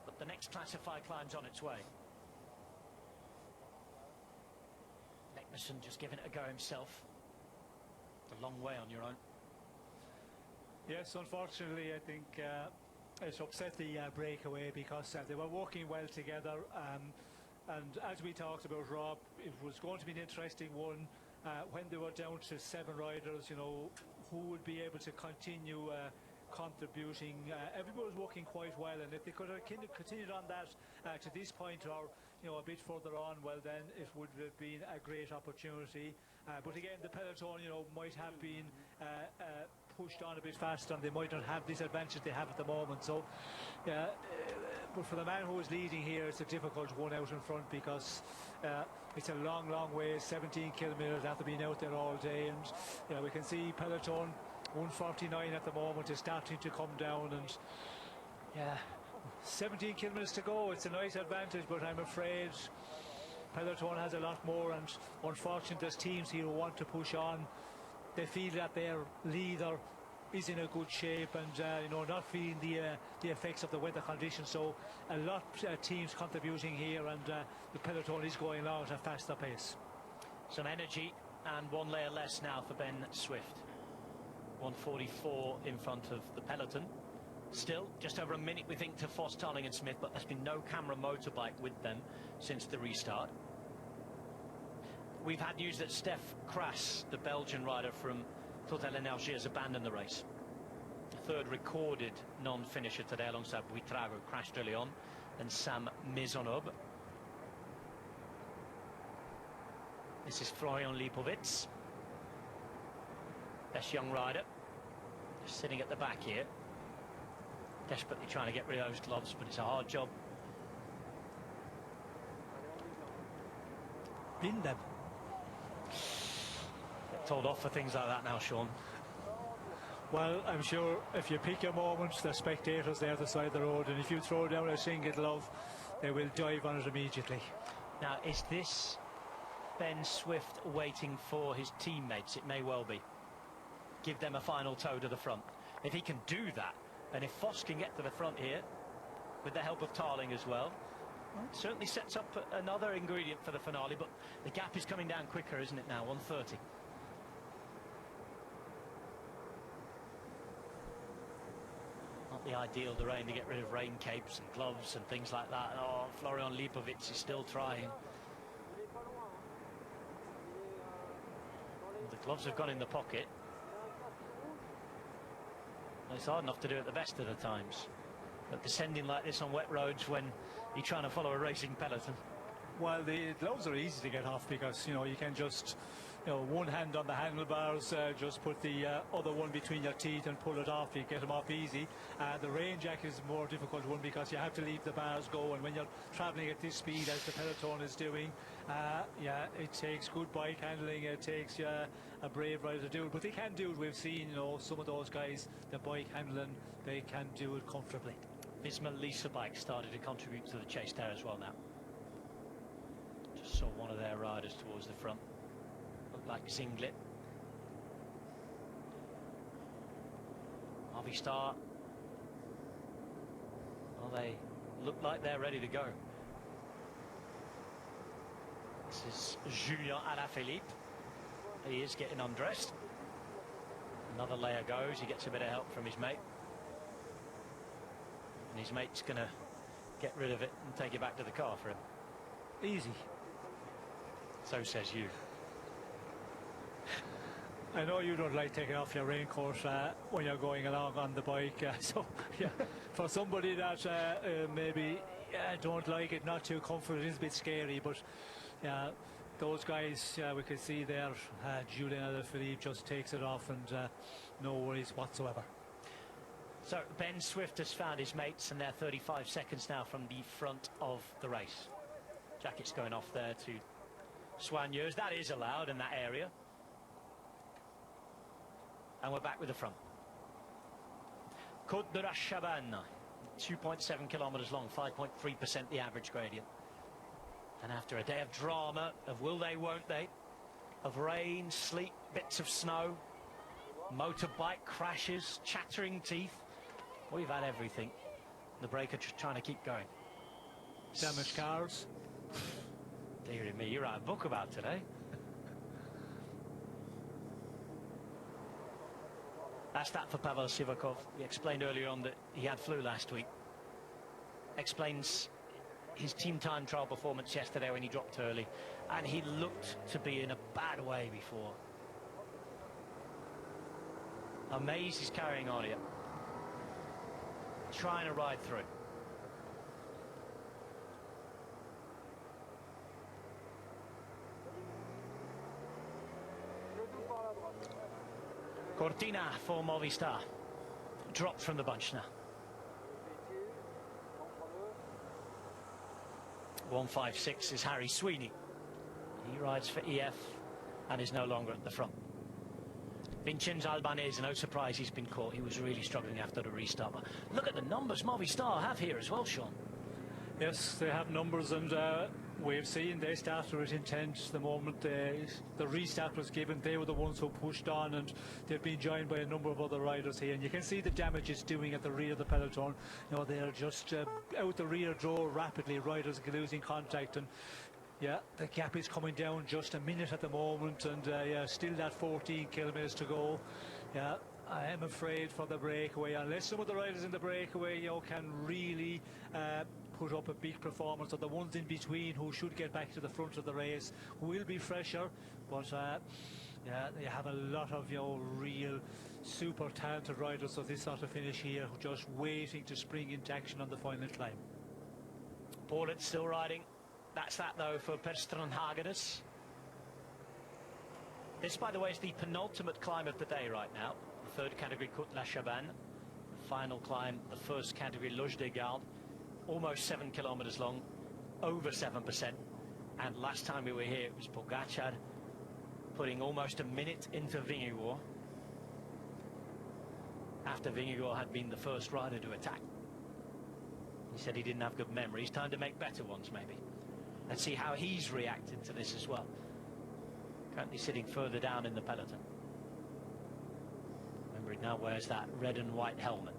But the next classified climb's on its way. Leknersund just giving it a go himself. It's a long way on your own. Yes, unfortunately, I think it's upset the breakaway because they were working well together. And as we talked about, Rob, it was going to be an interesting one when they were down to 7 riders, you know, who would be able to continue contributing. Everybody was working quite well, and if they could have continued on that to this point or, you know, a bit further on, well, then it would have been a great opportunity. But again, the peloton, you know, might have been pushed on a bit faster, and they might not have this advantage they have at the moment. So, yeah, but for the man who is leading here, it's a difficult one out in front because it's a long, long way, 17 kilometres after being out there all day. And, you know, we can see peloton 149 at the moment is starting to come down, and yeah, 17 kilometres to go. It's a nice advantage, but I'm afraid peloton has a lot more, and unfortunately there's teams here who want to push on. They feel that their leader is in a good shape, and you know, not feeling the effects of the weather conditions. So a lot of teams contributing here, and the peloton is going along at a faster pace. Some energy and 1 layer less now for Ben Swift. 1:44 in front of the peloton. Still just over a minute, we think, to Foss, Tarling and Smith, but there's been no camera motorbike with them since the restart. We've had news that Stef Kras, the Belgian rider from Total Energie, has abandoned the race. The 3rd recorded non-finisher today alongside Buitrago, crashed early on, and Sam Maisonneuve. This is Florian Lipovitz, best young rider, just sitting at the back here, desperately trying to get rid of those gloves, but it's a hard job. Bin them. Get told off for things like that now, Sean. Well, I'm sure if you pick your moments, the spectators there at the side of the road, and if you throw down a single glove, they will dive on it immediately. Now, is this Ben Swift waiting for his teammates? It may well be. Give them a final tow to the front. If he can do that, and if Foss can get to the front here, with the help of Tarling as well, it certainly sets up another ingredient for the finale, but the gap is coming down quicker, isn't it now? 1:30. Not the ideal, the rain, to get rid of rain capes and gloves and things like that. Oh, Florian Lipovitz is still trying. The gloves have gone in the pocket. It's hard enough to do at the best of the times, but descending like this on wet roads when you're trying to follow a racing peloton. Well, the gloves are easy to get off because, you know, you can just, you know, one hand on the handlebars, just put the other one between your teeth and pull it off. You get them off easy. The rain jacket is a more difficult one because you have to leave the bars go, and when you're travelling at this speed as the peloton is doing, yeah, it takes good bike handling. It takes a brave rider to do it, but they can do it. We've seen, you know, some of those guys, the bike handling, they can do it comfortably. Visma Lisa bike started to contribute to the chase there as well now. Just saw one of their riders towards the front. like Zinglet. Movistar, well, they look like they're ready to go. This is Julien Alaphilippe. He is getting undressed. Another layer goes, he gets a bit of help from his mate. And his mate's going to get rid of it and take it back to the car for him. Easy. So says you. I know you don't like taking off your raincoat when you're going along on the bike, so yeah, for somebody that maybe don't like it, not too comfortable, it is a bit scary, but those guys, we can see there, Julien Alaphilippe just takes it off and no worries whatsoever. So Ben Swift has found his mates and they're 35 seconds now from the front of the race. Jacket's going off there to Soigneuse. That is allowed in that area. And we're back with the front. Côte de la Chabanne, 2.7 kilometers long, 5.3% the average gradient. And after a day of drama, of will they, won't they, of rain, sleet, bits of snow, motorbike crashes, chattering teeth, we've had everything. The breaker just trying to keep going. Damaged cars. Dear me, you write a book about today. That's that for Pavel Sivakov. We explained earlier on that he had flu last week. Explains his team time trial performance yesterday when he dropped early, and he looked to be in a bad way before. Amaze is carrying on here, trying to ride through. Cortina for Movistar, dropped from the bunch now. 156 is Harry Sweeney. He rides for EF and is no longer at the front. Vincenzo Albanese, no surprise he's been caught. He was really struggling after the restart. But look at the numbers Movistar have here as well, Sean. Yes, they have numbers, and we've seen they started with intent the moment the restart was given. They were the ones who pushed on, and they've been joined by a number of other riders here. And you can see the damage it's doing at the rear of the peloton. You know, they're just out the rear door rapidly. Riders losing contact, and yeah, the gap is coming down just a minute at the moment, and yeah, still that 14 kilometers to go. Yeah, I am afraid for the breakaway, unless some of the riders in the breakaway, you know, can really put up a big performance, or the ones in between who should get back to the front of the race will be fresher. But yeah, they have a lot of, you know, real super talented riders of this sort of finish here, who just waiting to spring into action on the final climb. Paulet's still riding. That's that though for Perstranhagenes. This, by the way, is the penultimate climb of the day right now. The third category, Côte de la Chabanne. The final climb, the first category, Loge des Gardes. Almost 7 kilometers long, over 7%. And last time we were here, it was Pogacar putting almost a minute into Vingegaard, after Vingegaard had been the first rider to attack. He said he didn't have good memories. Time to make better ones, maybe. Let's see how he's reacted to this as well. Currently sitting further down in the peloton. Remember, he now wears that red and white helmet.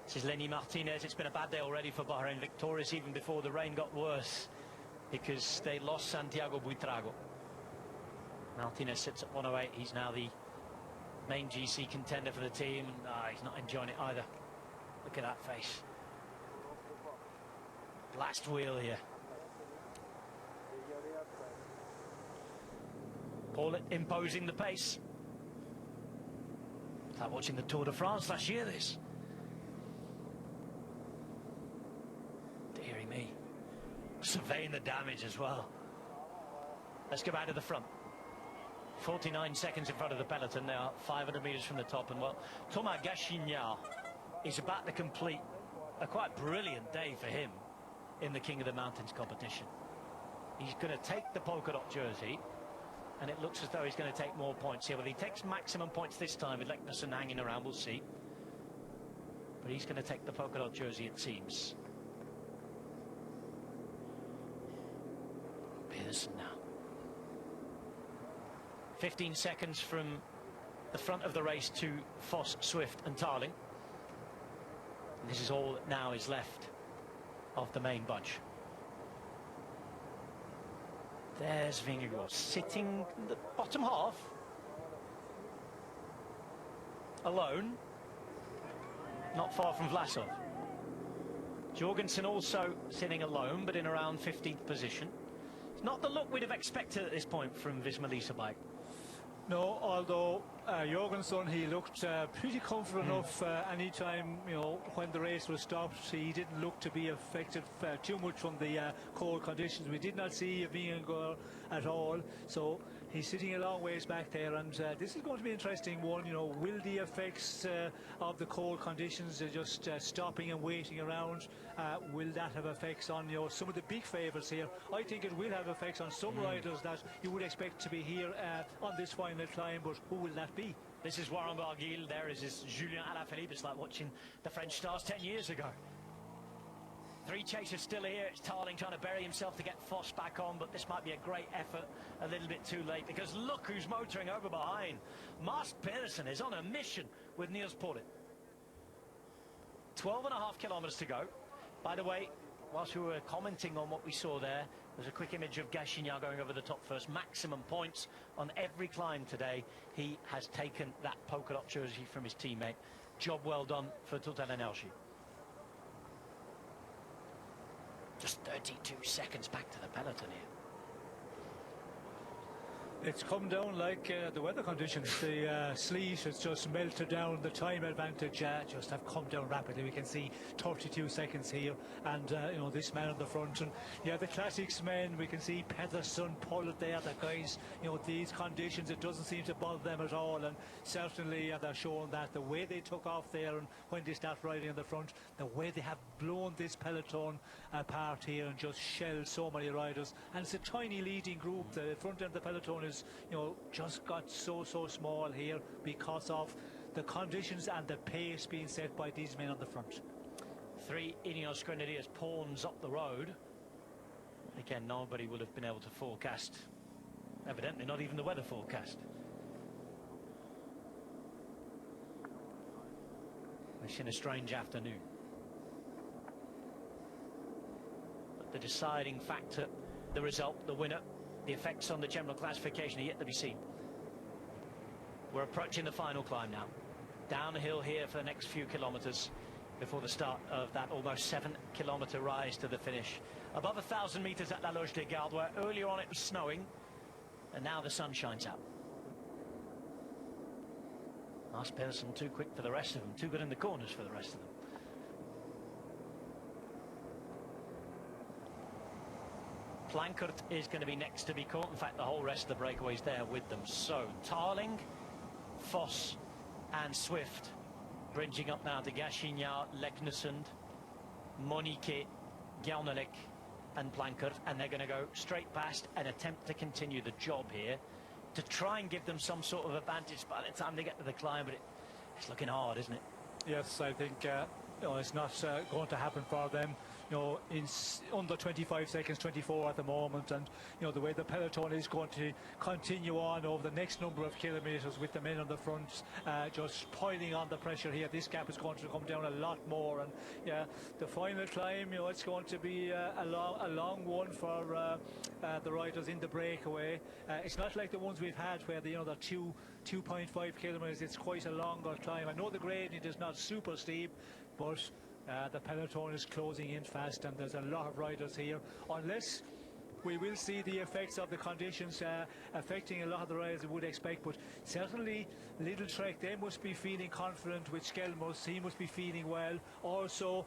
This is Lenny Martinez. It's been a bad day already for Bahrain Victorious, even before the rain got worse, because they lost Santiago Buitrago. Martinez sits at 108. He's now the main GC contender for the team, and he's not enjoying it either. Look at that face. Last wheel here. Paulet imposing the pace. It's like watching the Tour de France last year, this. Deary me. Surveying the damage as well. Let's go back to the front. 49 seconds in front of the peloton. They are 500 meters from the top, and well, Thomas Gachignard is about to complete a quite brilliant day for him in the King of the Mountains competition. He's going to take the polka dot jersey, and it looks as though he's going to take more points here. Well, he takes maximum points this time with Leknesson hanging around, we'll see. But he's going to take the polka dot jersey, it seems. Pedersen now. 15 seconds from the front of the race to Foss, Swift and Tarling. And this is all that now is left of the main bunch. There's Vingegaard sitting in the bottom half, alone, not far from Vlasov. Jorgensen also sitting alone, but in around 15th position. It's not the look we'd have expected at this point from Visma Lease bike. No, although Jorgensen, he looked pretty comfortable enough anytime, you know, when the race was stopped. He didn't look to be affected too much from the cold conditions. We did not see Vingegaard at all, so he's sitting a long ways back there, and this is going to be an interesting one. You know, will the effects of the cold conditions, just stopping and waiting around, will that have effects on, you know, some of the big favourites here? I think it will have effects on some riders that you would expect to be here on this final climb, but who will that be? This is Warren Barguil, there is Julien Alaphilippe. It's like watching the French stars 10 years ago. Three chasers still here. It's Tarling trying to bury himself to get Foss back on, but this might be a great effort a little bit too late, because look who's motoring over behind. Mars Pedersen is on a mission with Niels Paulit. 12.5 kilometres to go. By the way, whilst we were commenting on what we saw there's a quick image of Gachinard going over the top first. Maximum points on every climb today. He has taken that polka dot jersey from his teammate. Job well done for Total Energy. Just 32 seconds back to the peloton here. It's come down like the weather conditions. The sleet has just melted down. The time advantage just have come down rapidly. We can see 32 seconds here, and you know, this man on the front, and yeah, the classics men. We can see Pedersen, Paulit there. The guys, you know, these conditions, it doesn't seem to bother them at all, and certainly they're showing that the way they took off there, and when they start riding in the front, the way they have blown this peloton apart here and just shelled so many riders. And it's a tiny leading group. The front end of the peloton is, you know, just got so small here because of the conditions and the pace being set by these men on the front. 3 Ineos Grenadiers pawns up the road. Again, nobody would have been able to forecast, evidently not even the weather forecast. It's been a strange afternoon. But the deciding factor, the result, the winner, the effects on the general classification are yet to be seen. We're approaching the final climb now. Downhill here for the next few kilometres before the start of that almost 7-kilometre rise to the finish. Above 1,000 metres at La Loge des Gardes, where earlier on it was snowing, and now the sun shines out. Mars Pedersen too quick for the rest of them, too good in the corners for the rest of them. Plankert is going to be next to be caught. In fact, the whole rest of the breakaways there with them. So Tarling, Foss and Swift bridging up now to Gachinard, Leknesund, Monique, Guernalec and Plankert, and they're going to go straight past and attempt to continue the job here to try and give them some sort of advantage by the time they get to the climb, but it's looking hard, isn't it? Yes, I think you know, it's not going to happen for them. You know, in under 25 seconds, 24 at the moment, and you know, the way the peloton is going to continue on over the next number of kilometres with the men on the front just piling on the pressure here. This gap is going to come down a lot more, and yeah, the final climb, you know, it's going to be a long one for the riders in the breakaway. It's not like the ones we've had where you know, they're 2.5 kilometres. It's quite a longer climb. I know the gradient is not super steep, but the peloton is closing in fast, and there's a lot of riders here. Unless we will see the effects of the conditions affecting a lot of the riders we would expect, but certainly Little Trek, they must be feeling confident. With Skelmos, he must be feeling well. Also,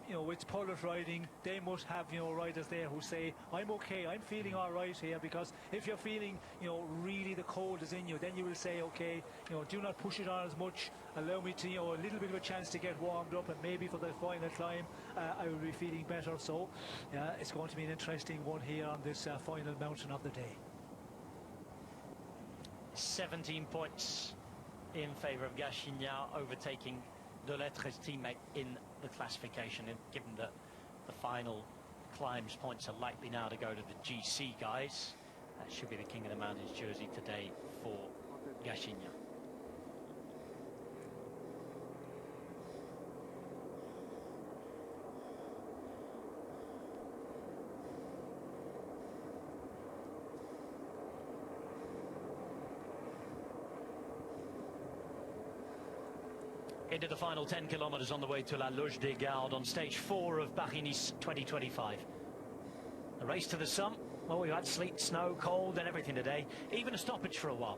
you know, with Paulit riding, they must have, you know, riders there who say, I'm okay, I'm feeling all right here. Because if you're feeling, you know, really the cold is in you, then you will say, okay, you know, do not push it on as much, allow me to, you know, a little bit of a chance to get warmed up, and maybe for the final climb I will be feeling better. So yeah, it's going to be an interesting one here on this final mountain of the day. 17 points in favour of Gachinard, overtaking Deletre's teammate in the classification, and given that the final climbs points are likely now to go to the GC guys, That should be the King of the Mountains jersey today for Gachinha. Into the final 10 kilometres on the way to La Loge des Gardes on stage 4 of Paris-Nice 2025. A race to the sun. Well, we've had sleet, snow, cold and everything today, even a stoppage for a while.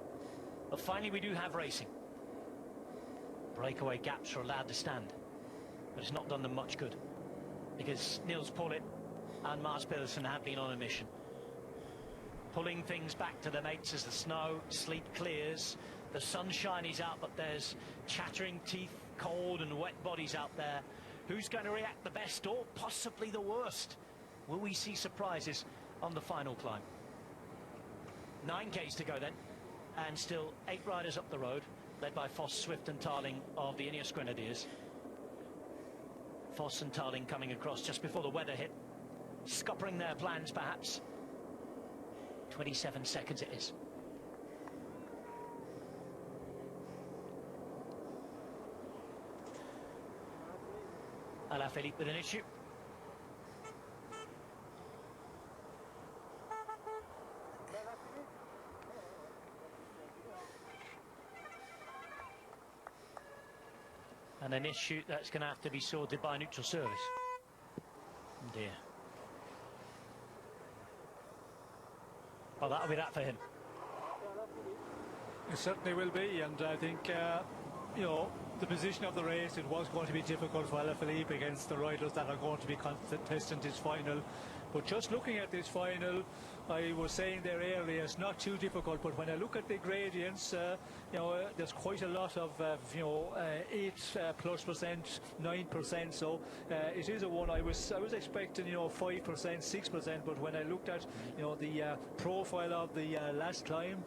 But finally we do have racing. Breakaway gaps are allowed to stand, but it's not done them much good, because Niels Pollitt and Mars Pedersen have been on a mission, pulling things back to the mates as the snow, sleet clears, the sunshine is out, but there's chattering teeth, cold and wet bodies out there. Who's going to react the best or possibly the worst? Will we see surprises on the final climb? 9 Ks to go then, and still 8 riders up the road, led by Foss, Swift and Tarling of the Ineos Grenadiers. Foss and Tarling coming across just before the weather hit, scuppering their plans perhaps. 27 seconds it is. Alaphilippe with an issue. And an issue that's going to have to be sorted by neutral service. Oh dear. Well, that'll be that for him. It certainly will be, and I think, you know, the position of the race, it was going to be difficult for Alaphilippe against the riders that are going to be contesting this final. But just looking at this final, I was saying there earlier, it's not too difficult, but when I look at the gradients, you know, there's quite a lot of, you know, 8+%, 9%, so it is a one. I was expecting, you know, 5%, 6%, but when I looked at, you know, the profile of the last climb,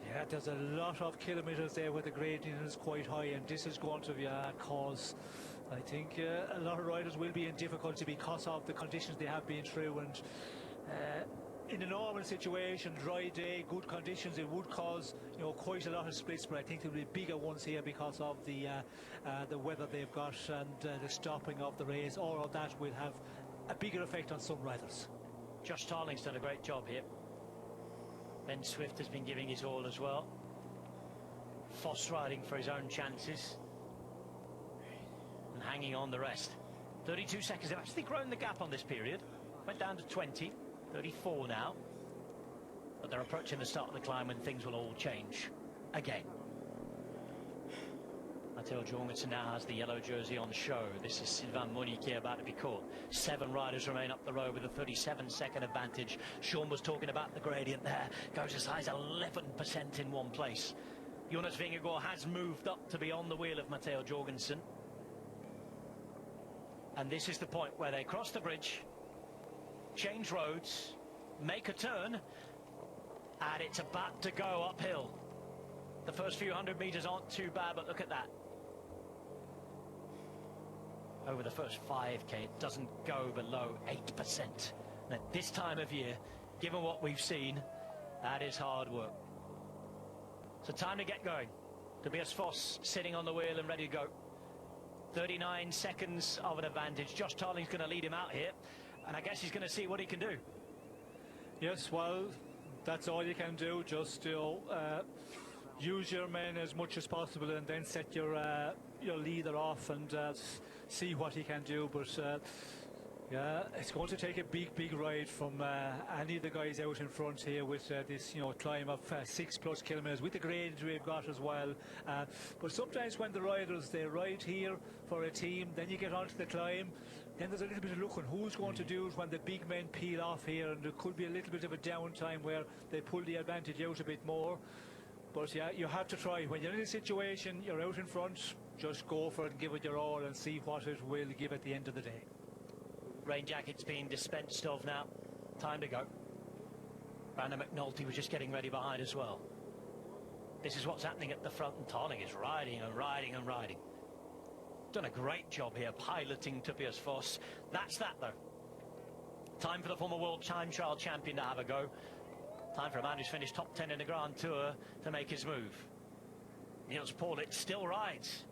yeah, there's a lot of kilometres there where the gradient is quite high, and this is going to be cause, I think, a lot of riders will be in difficulty because of the conditions they have been through. And in a normal situation, dry day, good conditions, it would cause, you know, quite a lot of splits, but I think there will be bigger ones here because of the weather they've got and the stopping of the race. All of that will have a bigger effect on some riders. Josh Tarling's done a great job here. Ben Swift has been giving his all as well. Foss riding for his own chances and hanging on the rest. 32 seconds. They've actually grown the gap on this period. Went down to 20, 34 now. But they're approaching the start of the climb when things will all change again. Matteo Jorgensen now has the yellow jersey on show. This is Sylvain Monique about to be caught. 7 riders remain up the road with a 37-second advantage. Sean was talking about the gradient there. Goes as high as 11% in one place. Jonas Vingegaard has moved up to be on the wheel of Matteo Jorgensen. And this is the point where they cross the bridge, change roads, make a turn, and it's about to go uphill. The first few hundred metres aren't too bad, but look at that. Over the first 5K, it doesn't go below 8%. And at this time of year, given what we've seen, that is hard work. So time to get going. Tobias Foss sitting on the wheel and ready to go. 39 seconds of an advantage. Josh Tarling's going to lead him out here, and I guess he's going to see what he can do. Yes, well, that's all you can do. Just, you know, use your men as much as possible, and then set your leader off and see what he can do. But yeah, it's going to take a big ride from any of the guys out in front here with this, you know, climb of 6+ kilometres with the grade we've got as well. But sometimes when the riders, they ride here for a team, then you get onto the climb, then there's a little bit of looking who's going to do it when the big men peel off here, and there could be a little bit of a downtime where they pull the advantage out a bit more. But yeah, you have to try. When you're in a situation, you're out in front, just go for it and give it your all and see what it will give at the end of the day. Rain jackets being dispensed of now. Time to go. Brandon McNulty was just getting ready behind as well. This is what's happening at the front, and Tarling is riding and riding and riding. Done a great job here piloting Tobias Foss. That's that though. Time for the former world time trial champion to have a go. Time for a man who's finished top 10 in the Grand Tour to make his move. Niels Paulitz still rides.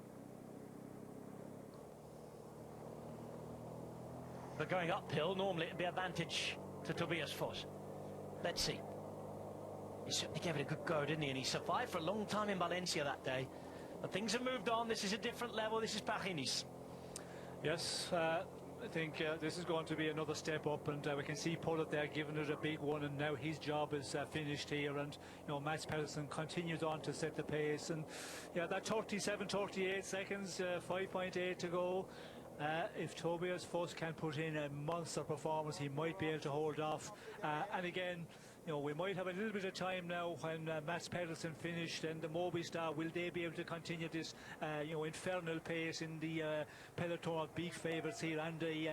But going uphill, normally it'd be advantage to Tobias Foss. Let's see. He certainly gave it a good go, didn't he? And he survived for a long time in Valencia that day. But things have moved on. This is a different level. This is Paris-Nice. Yes, I think this is going to be another step up, and we can see Pullet there giving it a big one, and now his job is finished here, and you know, Mats Pedersen continues on to set the pace, and yeah, that 38 seconds, 5.8 to go. If Tobias Foss can put in a monster performance, he might be able to hold off, and again, you know, we might have a little bit of time now when Mats Pedersen finished, and the Movistar, will they be able to continue this you know, infernal pace in the peloton of big favourites here and the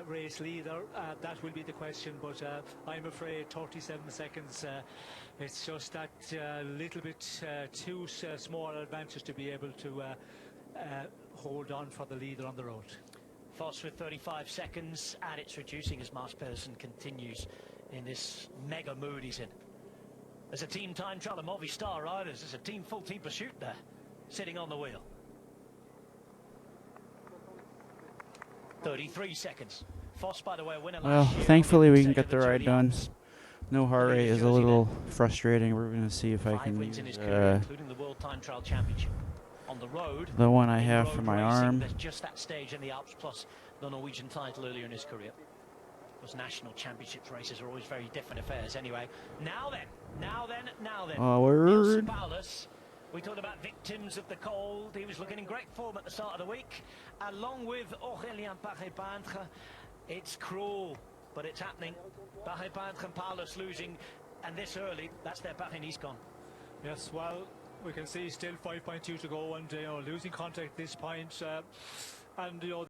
race leader? That will be the question, but I'm afraid 37 seconds, it's just that little bit too small advantage to be able to hold on for the leader on the road. Foss with 35 seconds, and it's reducing as Mats Pedersen continues in this mega mood he's in. There's a team time trial of Movistar riders. There's a full team pursuit there, sitting on the wheel. 33 seconds. Foss, by the way, a winner last year. Thankfully we can get the ride done. No heart rate is a little frustrating. We're going to see if I can use including the World Time Trial Championship. On the road, the one I have for my arm. There's just that stage in the Alps plus the Norwegian title earlier in his career. Those national championships races are always very different affairs anyway. Now then. Oh, word. Paulus, we talked about victims of the cold. He was looking in great form at the start of the week. Along with Aurélien Paré-Peintre. It's cruel, but it's happening. Paré-Peintre and Paulus losing, and this early, that's their Paris-Nice gone. Yes, well, we can see still 5.2 to go, and you know, losing contact at this point, and you know,